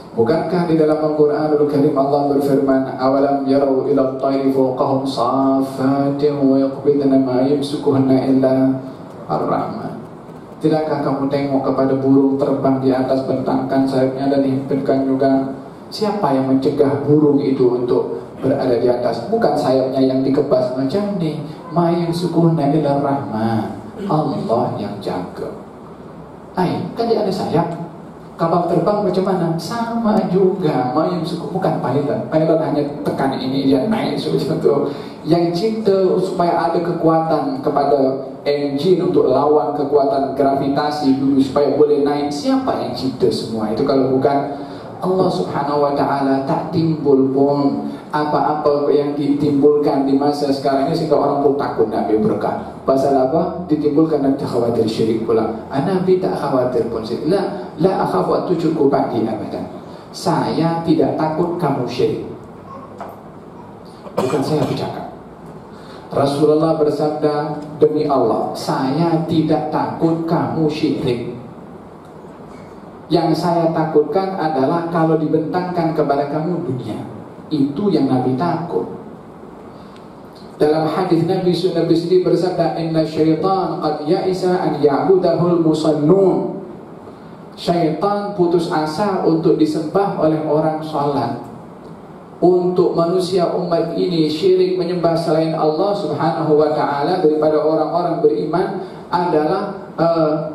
Speaker 2: Bukankah di dalam Al-Qur'anul Karim Allah berfirman, awalam yarau ila at-tayri fawqahum safatin wa yaqbidna ma yamsukuhunna illa Ar-Rahman. Tidakkah kamu tengok kepada burung terbang di atas, bentangkan sayapnya dan himpunkan juga? Siapa yang mencegah burung itu untuk berada di atas? Bukan sayapnya yang dikebas macam ni. Ma yamsukuhunna illa Ar-Rahman. Allah yang jaga. Kan dia ada sayap. Kapal terbang macam mana? Sama juga. Mayum suku, bukan pilot. Pilot hanya tekan ini, dia naik seperti itu. Yang cipta supaya ada kekuatan kepada engine untuk lawan kekuatan gravitasi dulu supaya boleh naik. Siapa yang cipta semua itu kalau bukan Allah Subhanahu wa taala? Tak timbul pun apa-apa yang ditimbulkan di masa sekarang ini sehingga orang pun takut nak ambil berkah. Pasal apa? Ditimbulkan dan khawatir syirik pula. Nabi tak khawatir pun syirik. La akhafu an tusyriku ba'di abadan. Saya tidak takut kamu syirik. Bukan saya bercakap. Rasulullah bersabda, demi Allah, saya tidak takut kamu syirik. Yang saya takutkan adalah kalau dibentangkan kepada kamu dunia. Itu yang Nabi takut. Dalam hadis Nabi sendiri bersabda, inna syaitan qad ya'isa an ya'budahul musallun. Syaitan putus asa untuk disembah oleh orang salat. Untuk manusia umat ini syirik menyembah selain Allah Subhanahu wa taala daripada orang-orang beriman adalah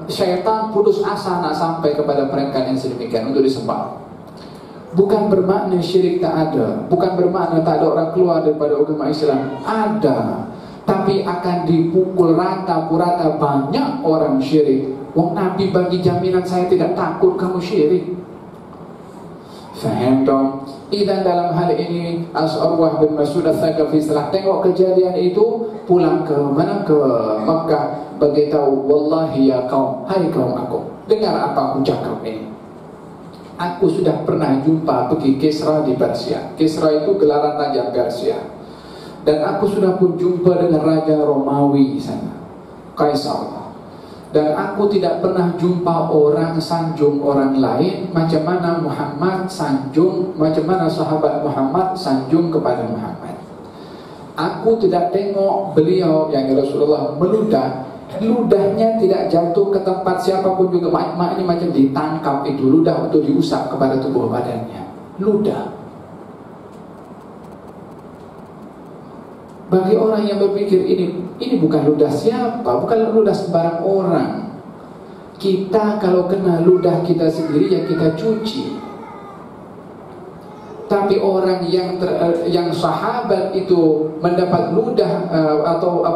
Speaker 2: syaitan putus asa nak sampai kepada mereka yang sedemikian untuk disembah. Bukan bermakna syirik tak ada, bukan bermakna tak ada orang keluar daripada agama Islam. Ada, tapi akan dipukul rata purata banyak orang syirik. Wong Nabi bagi jaminan, saya tidak takut kamu syirik. Faham dong? Dan dalam hal ini As-Urwah bin Mas'ud Al-Thaqafi setelah tengok kejadian itu pulang ke mana? Ke Makkah, beritahu, wallahi ya kaum, hai kaum aku, dengar apa aku cakap ini. Aku sudah pernah jumpa pergi Kisra di Persia. Kisra itu gelaran raja Persia. Dan aku sudah pun jumpa dengan Raja Romawi sana, Kaisar. Dan aku tidak pernah jumpa orang sanjung orang lain macam mana Muhammad sanjung, macam mana sahabat Muhammad sanjung kepada Muhammad. Aku tidak tengok beliau yang Rasulullah meludah, ludahnya tidak jatuh ke tempat siapapun juga. Maknanya macam ditangkap itu ludah untuk diusap kepada tubuh badannya. Ludah. Bagi orang yang berpikir ini bukan ludah siapa, bukan ludah sembarang orang. Kita kalau kena ludah kita sendiri yang kita cuci. Tapi orang yang sahabat itu mendapat ludah atau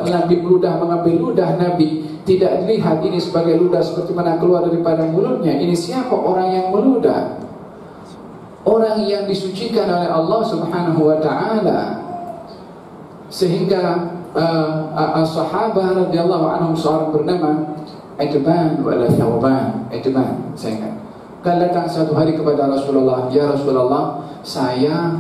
Speaker 2: Nabi meludah, mengambil ludah Nabi, tidak dilihat ini sebagai ludah seperti mana keluar daripada mulutnya. Ini siapa orang yang meludah? Orang yang disucikan oleh Allah Subhanahu wa taala. Sehingga as-sahabah radhiyallahu anhum, seorang bernama Itban wala Thawban, Itban, saya ingat, kan datang satu hari kepada Rasulullah, ya Rasulullah, saya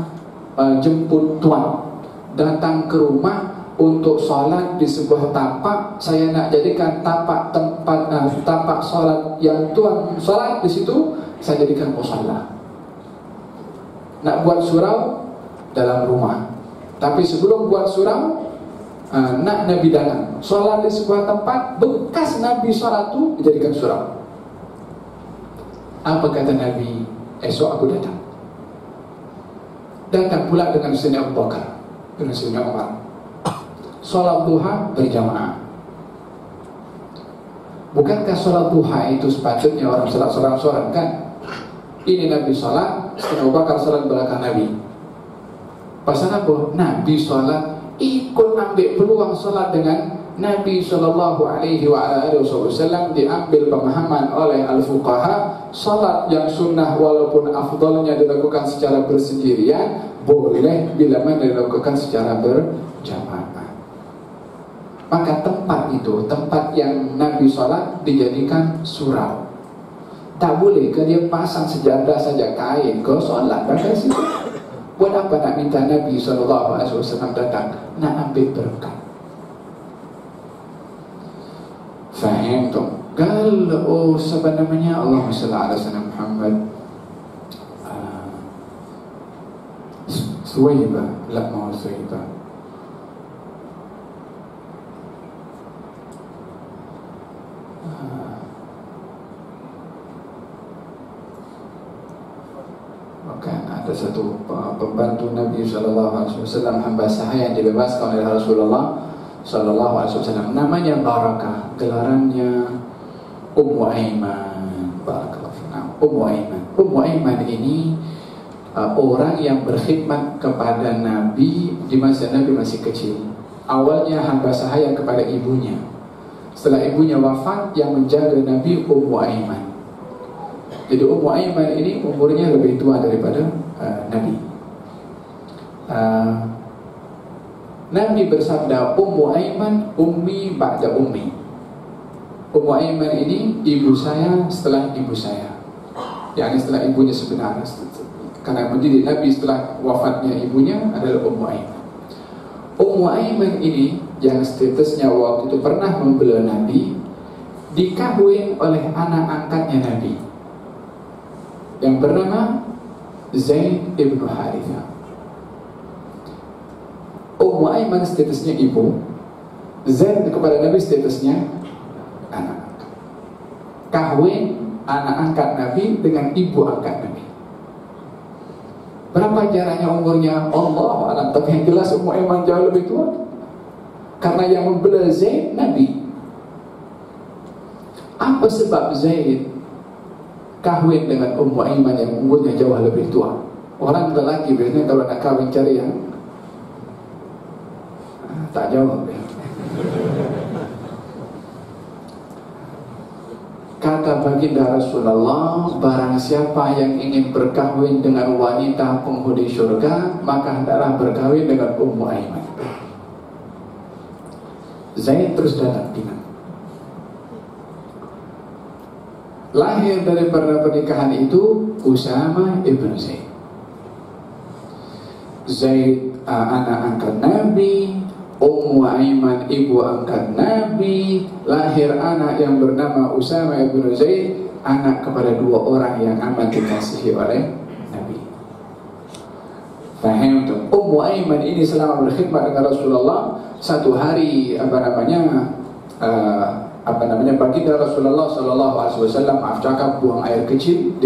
Speaker 2: jemput tuan datang ke rumah untuk salat di sebuah tapak. Saya nak jadikan tapak tempat tapak salat yang tuan salat di situ, saya jadikan musalla. Nak buat surau dalam rumah. Tapi sebelum buat surau, nak Nabi datang solat di sebuah tempat, bekas Nabi solat itu dijadikan surau. Apa kata Nabi? Esok aku datang. Datang pula dengan Sayyidina Abu Bakar, dengan Sayyidina Umar. Solat duha berjamaah. Bukankah sholat duha itu sepatutnya orang sholat sorang-sorang kan? Ini Nabi sholat, Abu Bakar sholat belakang Nabi. Pasal apa? Nabi sholat ikut ambil peluang sholat dengan Nabi SAW. Diambil pemahaman oleh al-fuqaha, sholat yang sunnah walaupun afdalnya dilakukan secara bersendirian boleh bila mana dilakukan secara berjamaah. Maka tempat itu, tempat yang Nabi sholat dijadikan surau. Tak boleh ke dia pasang sejadah saja kain ke sholat pakai situ. Buat apa nak minta Nabi SAW datang? Nak ambil berkat. Faham tu? Kalau sebenarnya Allahumma salli ala sayyidina Muhammad. Suwaibah, la mau Suwaibah. Ada satu pembantu Nabi SAW, hamba sahaya yang dibebaskan oleh Rasulullah SAW. Namanya Barakah, gelarannya Ummu Aiman. Ummu Aiman. Ummu Aiman ini orang yang berkhidmat kepada Nabi di masa Nabi masih kecil. Awalnya hamba sahaya kepada ibunya. Setelah ibunya wafat, yang menjaga Nabi Ummu Aiman. Jadi Ummu Aiman ini umurnya lebih tua daripada Nabi. Nabi bersabda, Ummu Aiman ummi ba'da ummi. Ummu Aiman ini ibu saya setelah ibu saya, yakni setelah ibunya sebenarnya. Karena menjadi Nabi setelah wafatnya ibunya adalah Ummu Aiman. Ummu Aiman ini yang statusnya waktu itu pernah membela Nabi, dikahwin oleh anak angkatnya Nabi yang bernama Zaid ibn Harithah. Ummu Aiman statusnya ibu, Zaid kepada Nabi statusnya anak angkat. Kahwin anak angkat Nabi dengan ibu angkat Nabi. Berapa jaraknya umurnya? Allah alam. Tapi yang jelas Ummu Aiman jauh lebih tua, karena yang membela Zaid Nabi. Apa sebab Zaid kahwin dengan Ummu Aiman yang umurnya jauh lebih tua? Orang lelaki biasanya kalau nak kahwin cari yang tak jawab ya. Kata baginda Rasulullah, barang siapa yang ingin berkahwin dengan wanita penghuni syurga, maka hendaklah berkahwin dengan Ummu Aiman. Zaid terus datang pinang. Lahir daripada pernikahan itu Usama ibn Zaid. Zaid anak angkat Nabi, Ummu Aiman ibu angkat Nabi. Lahir anak yang bernama Usama ibn Zaid, anak kepada dua orang yang amat dikasihi oleh Nabi. Faham tu? Ummu Aiman ini selama berkhidmat dengan Rasulullah, satu hari baginda Rasulullah SAW, maaf cakap, buang air kecil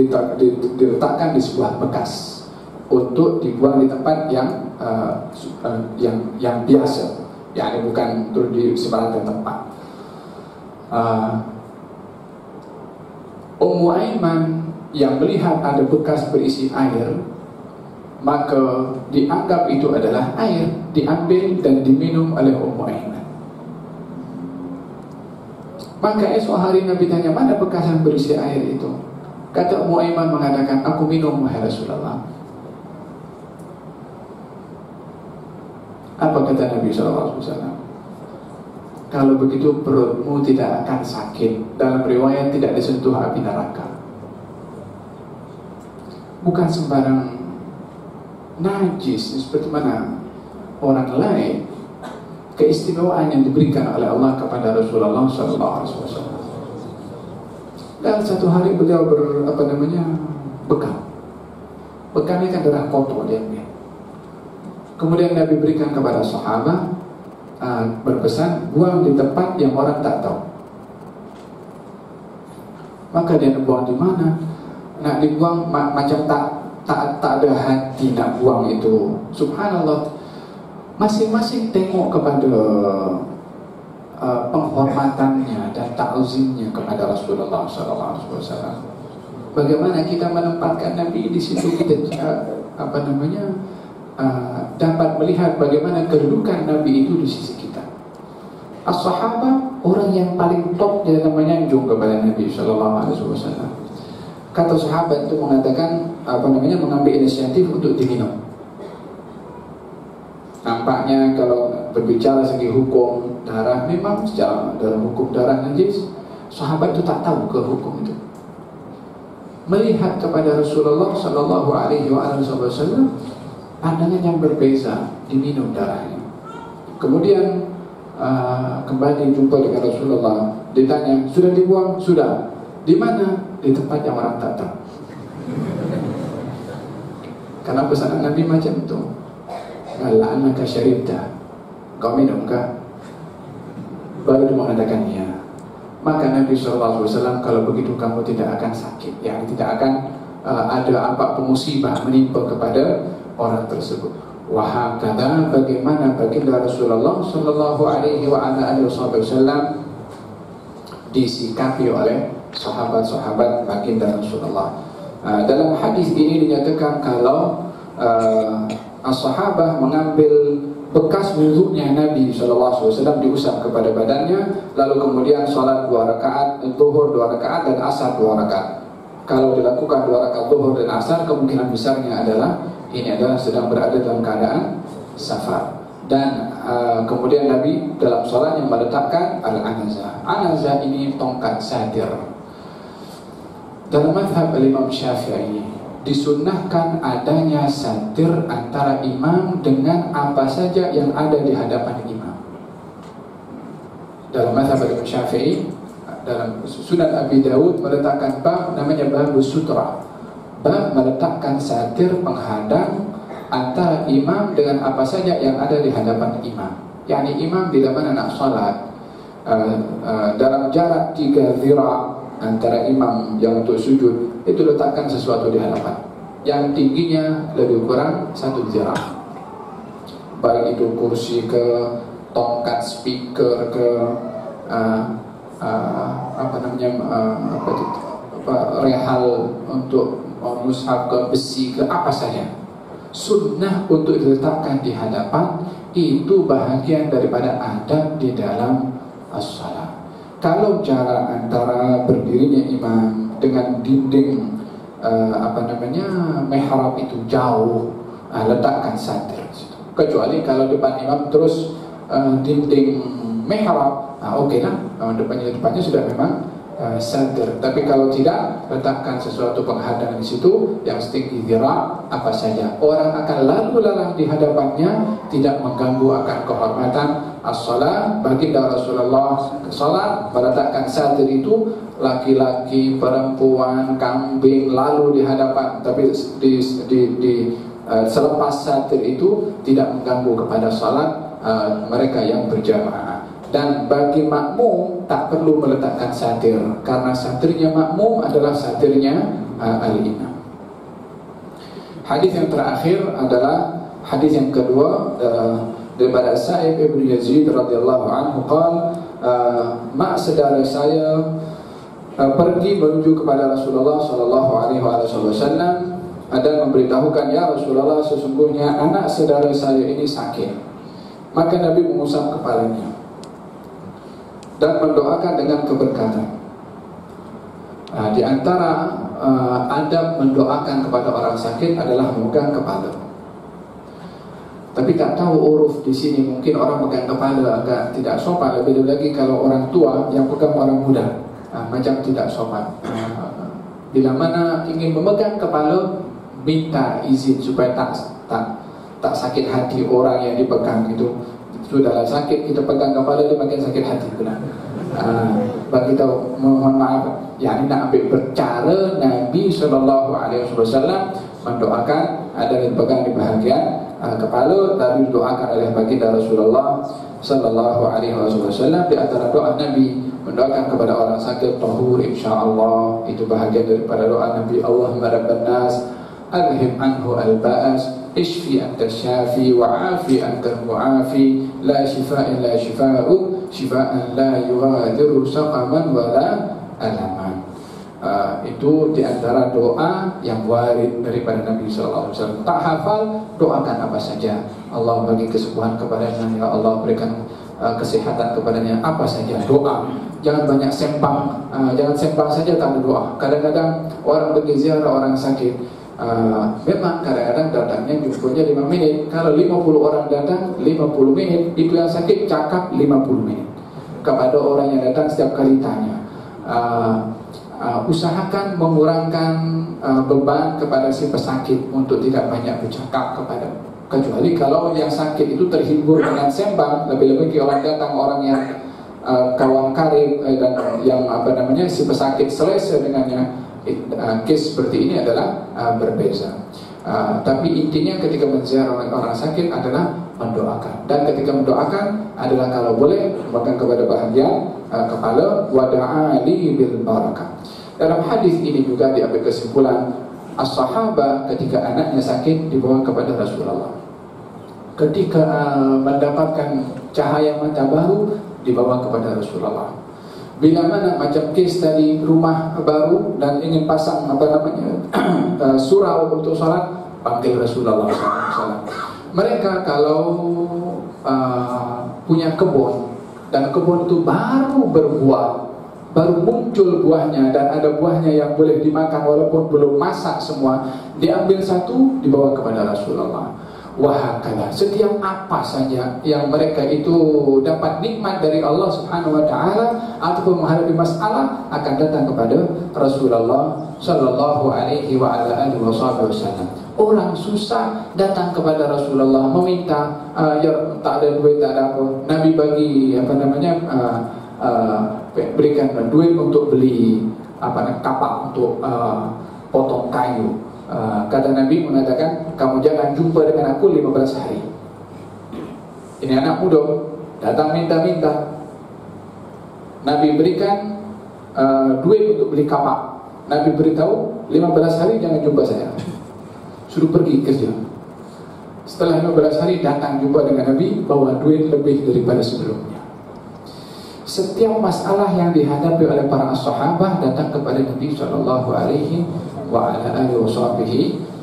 Speaker 2: diletakkan di sebuah bekas untuk dibuang di tempat yang biasa, yakni bukan turun di sembarang tempat. Ummu Aiman yang melihat ada bekas berisi air, maka dianggap itu adalah air, diambil dan diminum oleh Ummu Aiman. Maka esok hari Nabi tanya, mana bekas yang berisi air itu? Kata Ummu Aiman mengatakan, aku minum wahai Rasulullah. Apa kata Nabi SAW? Kalau begitu perutmu tidak akan sakit. Dalam riwayat tidak disentuh api neraka. Bukan sembarang najis seperti mana orang lain. Keistimewaan yang diberikan oleh Allah kepada Rasulullah SAW. Dan satu hari beliau bekam. Bekam ini kan darah kotor dia. Kemudian Nabi berikan kepada sahabat, berpesan buang di tempat yang orang tak tahu. Maka dia buang di mana? Nak dibuang macam tak ada hati nak buang itu. Subhanallah. Masing-masing tengok kepada penghormatannya dan tak ta'zimnya kepada Rasulullah SAW. Bagaimana kita menempatkan Nabi di situ, kita dapat melihat bagaimana kedudukan Nabi itu di sisi kita. As-sahabah orang yang paling top di dalam menyanjung kepada Nabi SAW. Kata sahabat itu mengatakan mengambil inisiatif untuk diminum. Nampaknya kalau berbicara segi hukum darah, memang secara dalam hukum darah najis, sahabat itu tak tahu ke hukum itu. Melihat kepada Rasulullah Sallallahu Alaihi Wasallam, pandangan yang berbeza, diminum darahnya. Kemudian kembali jumpa dengan Rasulullah, ditanya, sudah dibuang? Sudah. Di mana? Di tempat yang orang tak tahu. Karena pesanan Nabi macam itu. La'annaka syaribta, kau minum kah? Baru dia mengatakan ya. Maka Nabi SAW, kalau begitu kamu tidak akan sakit, ya, tidak akan ada apa musibah menimpa kepada orang tersebut. Wahakadha, bagaimana baginda Rasulullah Sallallahu Alaihi Wasallam disikapi oleh sahabat-sahabat baginda Rasulullah. Dalam hadis ini dinyatakan kalau as-sahabah mengambil bekas wudhunya Nabi SAW diusap kepada badannya, lalu kemudian sholat 2 rakaat, zuhur 2 rakaat dan asar 2 rakaat. Kalau dilakukan 2 rakaat zuhur dan asar, kemungkinan besarnya adalah ini adalah sedang berada dalam keadaan safar. Dan kemudian Nabi dalam sholatnya meletakkan al-anazah. Anazah ini tongkat sadir. Dalam mazhab Imam Syafi'i disunnahkan adanya satir antara imam dengan apa saja yang ada di hadapan imam. Dalam mazhab Imam Syafi'i, dalam Sunan Abi Dawud meletakkan bab namanya bab sutra. Bab meletakkan satir penghadang antara imam dengan apa saja yang ada di hadapan imam. Yani imam bila mana nak salat dalam jarak 3 zira' antara imam yang untuk sujud, itu letakkan sesuatu di hadapan yang tingginya lebih kurang 1 zira'. Baik itu kursi ke, tongkat speaker ke, rehal untuk mushaf ke, besi ke, apa saja. Sunnah untuk diletakkan di hadapan itu bahagian daripada adab di dalam as-salat. Kalau jarak antara berdirinya imam dengan dinding mihrab itu jauh, letakkan satir di situ. Kecuali kalau depan imam terus dinding mihrab, okeylah, depannya sudah memang satir. Tapi kalau tidak, letakkan sesuatu penghadang di situ yang setinggi zira' apa saja. Orang akan lalu lalang di hadapannya, tidak mengganggu akan kehormatan as-salat. Baginda Rasulullah salat meletakkan satir itu, laki-laki, perempuan, kambing lalu di hadapan, tapi selepas satir itu tidak mengganggu kepada salat mereka yang berjamaah. Dan bagi makmum tak perlu meletakkan satir, karena satirnya makmum adalah satirnya al-imam. Hadis yang terakhir adalah hadis yang kedua daripada Sa'ib ibn Yazid radhiyallahu anhu qala, mak saudara saya pergi menuju kepada Rasulullah sallallahu alaihi wasallam dan memberitahukan, ya Rasulullah, sesungguhnya anak saudara saya ini sakit. Maka Nabi mengusap kepalanya dan mendoakan dengan keberkatan. Di antara adab mendoakan kepada orang sakit adalah memegang kepala. Tapi tak tahu uruf di sini, mungkin orang pegang kepala agak tidak sopan. Lebih lagi kalau orang tua yang pegang orang muda, macam tidak sopan. Bila mana ingin memegang kepala, minta izin supaya tak sakit hati orang yang dipegang itu. Sudahlah sakit, kita pegang kepala dia makin sakit hati pula. Bagi tahu, mohon maaf, yang nak ambil bercara Nabi SAW mendoakan ada yang pegang di bahagian kepala, lalu didoakan oleh baginda Rasulullah SAW. Di antara doa Nabi mendoakan kepada orang sakit tahur, insyaAllah, itu bahagian daripada doa Nabi. Allahumma rabban nas adhib anhu al-ba'as, ishfi anta syafi wa'afi anta mu'afi, la shifaa illa shifaa'u, shifaan la yughadiru saqaman wala alaman. Itu diantara doa yang warid daripada Nabi SAW. Tak hafal, doakan apa saja. Allah bagi kesembuhan kepadanya, ya Allah berikan kesehatan kepadanya, apa saja doa. Jangan banyak sembang, jangan sembang saja tak ada doa. Kadang-kadang orang pergi ziarah orang sakit, memang kadang-kadang datangnya jumpanya 5 menit. Kalau 50 orang datang 50 menit, itu yang sakit cakap 50 menit. Kepada orang yang datang setiap kali tanya, usahakan mengurangkan beban kepada si pesakit untuk tidak banyak bercakap kepada, kecuali kalau yang sakit itu terhibur dengan sembang. Lebih-lebih orang datang orang yang kawan karib dan yang si pesakit selesa dengannya, kes seperti ini adalah berbeza. Tapi intinya ketika menziarah orang sakit adalah mendoakan, dan ketika mendoakan adalah kalau boleh memegang kepada bahagian kepala, wada'ali bil barakah. Dalam hadis ini juga diambil kesimpulan, as-sahabah ketika anaknya sakit dibawa kepada Rasulullah. Ketika mendapatkan cahaya mata baru dibawa kepada Rasulullah. Bila mana macam kes tadi, rumah baru dan ingin pasang surau untuk salat, panggil Rasulullah SAW. Mereka kalau punya kebun dan kebun itu baru berbuah, baru muncul buahnya dan ada buahnya yang boleh dimakan walaupun belum masak semua, diambil satu dibawa kepada Rasulullah. Wahakala, setiap apa saja yang mereka itu dapat nikmat dari Allah Subhanahu wa taala ataupun menghadapi masalah akan datang kepada Rasulullah sallallahu alaihi wa ala alihi wasallam. Orang susah datang kepada Rasulullah meminta, ya tak ada duit, tak ada apa. Nabi bagi berikan duit untuk beli kapak untuk potong kayu. Kata Nabi mengatakan, kamu jangan jumpa dengan aku 15 hari. Ini anak muda datang minta-minta. Nabi berikan duit untuk beli kapak. Nabi beritahu 15 hari jangan jumpa saya, suruh pergi kerja. Setelah 15 hari datang jumpa dengan Nabi, bawa duit lebih daripada sebelumnya. Setiap masalah yang dihadapi oleh para sahabat datang kepada Nabi sallallahu alaihi wa ala alihi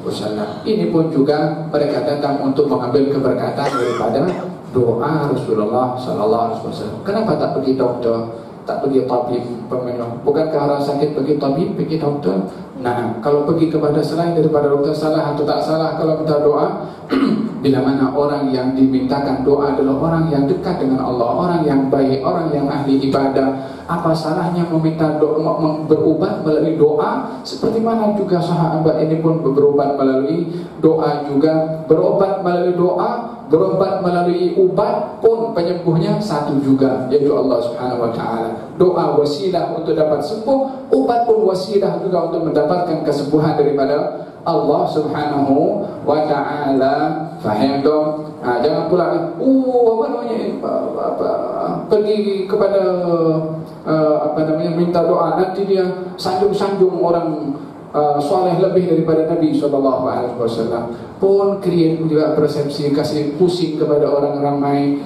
Speaker 2: wasallam. Ini pun juga mereka datang untuk mengambil keberkatan daripada doa Rasulullah sallallahu alaihi wasallam. Kenapa tak pergi doktor, tak pergi tabib peminum? Bukankah orang sakit pergi tabib, pergi doktor? Nah, kalau pergi kepada selain daripada doktor, salah atau tak salah kalau minta doa? Bila mana orang yang dimintakan doa adalah orang yang dekat dengan Allah, orang yang baik, orang yang ahli ibadah, apa salahnya meminta doa, berubat melalui doa? Seperti mana juga sahabat ini pun berubat melalui doa juga, berobat melalui doa, berobat melalui ubat pun penyembuhnya satu juga, yaitu Allah Subhanahu wa taala. Doa wasilah untuk dapat sembuh, ubat pun wasilah juga untuk mendapatkan kesembuhan daripada Allah Subhanahu wa taala. Faham dong? Jangan pula pergi kepada minta doa, nanti dia sanjung-sanjung orang soleh lebih daripada Nabi SAW. Pun create juga persepsi, kasih pusing kepada orang ramai.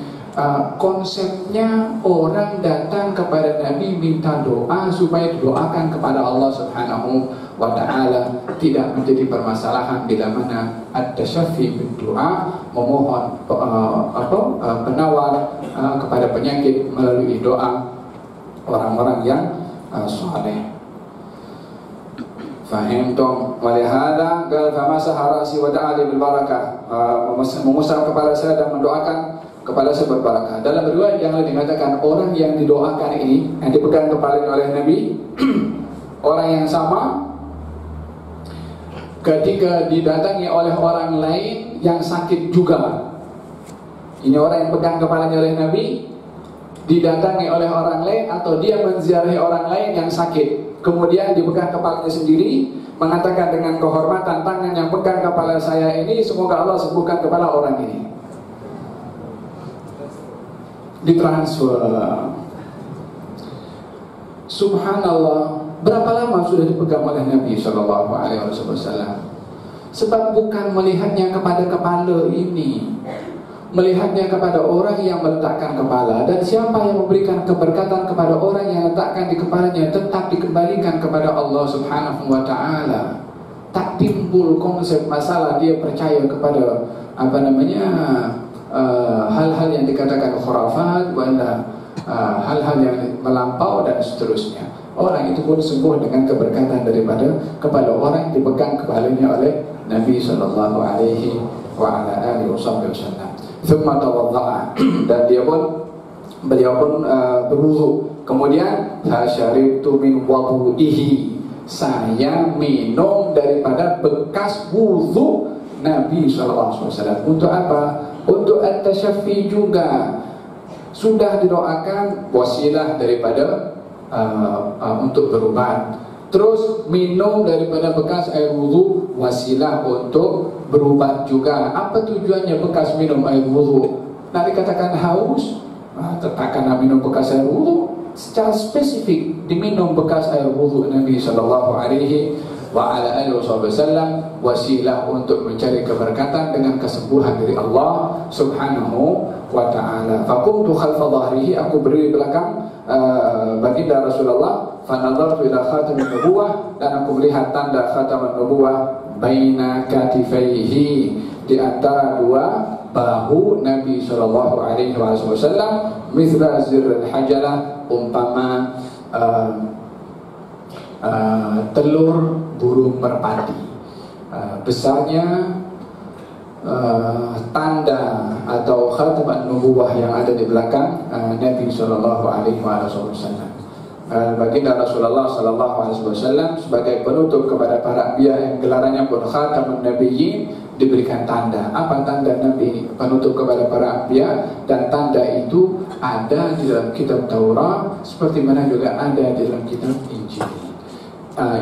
Speaker 2: Konsepnya orang datang kepada Nabi minta doa supaya didoakan kepada Allah Subhanahu wa ta'ala, tidak menjadi permasalahan bila mana at-tasyafi bid-du'a, memohon penawar kepada penyakit melalui doa orang-orang yang saleh. Fahim dong? Walihada qala famasaha ra'si wa da'a bil barakah, mengusap kepala saya dan mendoakan kepala saya berbarakah. Dalam riwayat yang lain dikatakan orang yang didoakan ini, yang dipegang kepalanya oleh Nabi, orang yang sama ketika didatangi oleh orang lain yang sakit juga. Ini orang yang pegang kepalanya oleh Nabi, didatangi oleh orang lain atau dia menziarahi orang lain yang sakit, kemudian dipegang kepalanya sendiri, mengatakan dengan kehormatan, tangan yang pegang kepala saya ini semoga Allah sembuhkan kepala orang ini. Ditransfer. Subhanallah, berapa lama sudah dipegang oleh Nabi SAW? Sebab bukan melihatnya kepada kepala ini, melihatnya kepada orang yang meletakkan kepala. Dan siapa yang memberikan keberkatan kepada orang yang letakkan di kepalanya, tetap dikembalikan kepada Allah Subhanahu wa ta'ala. Tak timbul konsep masalah dia percaya kepada hal-hal yang dikatakan khurafat, hal-hal yang melampau dan seterusnya. Orang itu pun sembuh dengan keberkatan daripada kepala orang yang dipegang kepalanya oleh Nabi sallallahu alaihi wa ala alihi wasallam. Thumma tawadda'a, dan beliau pun berwudu. Kemudian fasyaribtu min wudu'ihi, saya minum daripada bekas wudu Nabi sallallahu alaihi wasallam. Untuk apa? Untuk at-tashaffi juga. Sudah didoakan wasilah daripada untuk berubat. Terus minum daripada bekas air wudu, wasilah untuk berubat juga. Apa tujuannya bekas minum air wudu? Nak dikatakan haus, takkan minum bekas air wudu. Secara spesifik diminum bekas air wudu Nabi sallallahu alaihi wa ala alihi wasallam, wasilah untuk mencari keberkatan dengan kesembuhan dari Allah Subhanahu wa ta'ala. Faqumtu khalfa dhahrihi, aku berdiri belakang baginda Rasulullah. Fanadhartu ila khatamin nubuwah, dan aku melihat tanda khataman nubuwah baina katifaihi, di antara dua bahu Nabi sallallahu alaihi wasallam, mithla zirril hajalah, umpama telur burung merpati. Besarnya tanda atau khataman nubuwah yang ada di belakang Nabi sallallahu alaihi wasallam. Baginda Rasulullah sallallahu alaihi wasallam sebagai penutup kepada para anbiya yang gelarannya pun khatamun nabiyyin, diberikan tanda. Apa tanda Nabi penutup kepada para anbiya? Dan tanda itu ada di dalam kitab Taurat, seperti mana juga ada di dalam kitab Injil.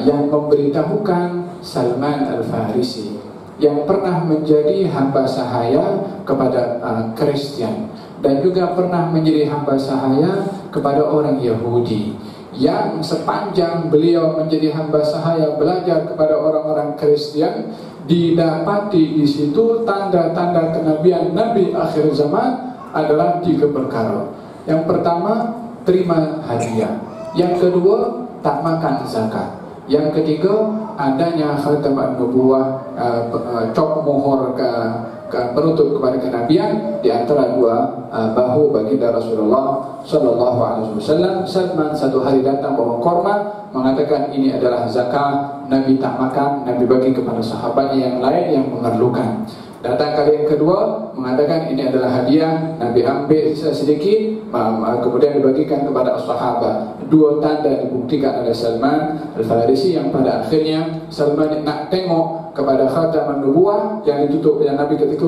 Speaker 2: Yang memberitahukan Salman Al-Farisi, yang pernah menjadi hamba sahaya kepada Kristen, dan juga pernah menjadi hamba sahaya kepada orang Yahudi. Yang sepanjang beliau menjadi hamba sahaya belajar kepada orang-orang Kristen, didapati di situ tanda-tanda kenabian Nabi akhir zaman adalah 3 perkara. Yang pertama, terima hadiah. Yang kedua, tak makan zakat. Yang ketiga, adanya khataman nubuwah, cop mohor ke penutup kepada kenabian di antara dua bahu baginda Rasulullah sallallahu alaihi wasallam. Salman satu hari datang bawa korma, mengatakan ini adalah zakat. Nabi tak makan, Nabi bagi kepada sahabatnya yang lain yang memerlukan. Datang kali yang kedua, mengatakan ini adalah hadiah. Nabi ambil sedikit, kemudian dibagikan kepada sahabat. 2 tanda dibuktikan oleh Salman Al-Farisi, yang pada akhirnya Salman nak tengok kepada khataman nubuwah yang ditutup, yang Nabi ketika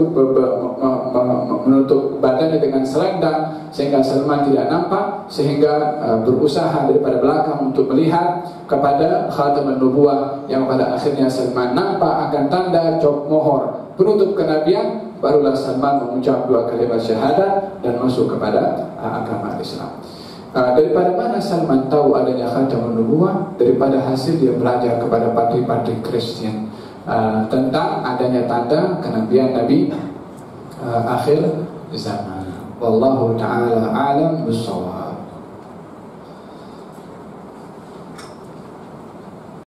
Speaker 2: menutup badannya dengan selendang sehingga Salman tidak nampak, sehingga berusaha daripada belakang untuk melihat kepada khataman nubuwah, yang pada akhirnya Salman nampak akan tanda cop mohor penutup kenabian. Barulah Salman mengucap 2 kalimat syahadat dan masuk kepada agama Islam. Daripada mana Salman tahu adanya khataman nubuwah? Daripada hasil dia belajar kepada patri-patri Kristen tentang adanya tanda kenabian Nabi akhir zaman. Wallahu ta'ala a'lam bissawab.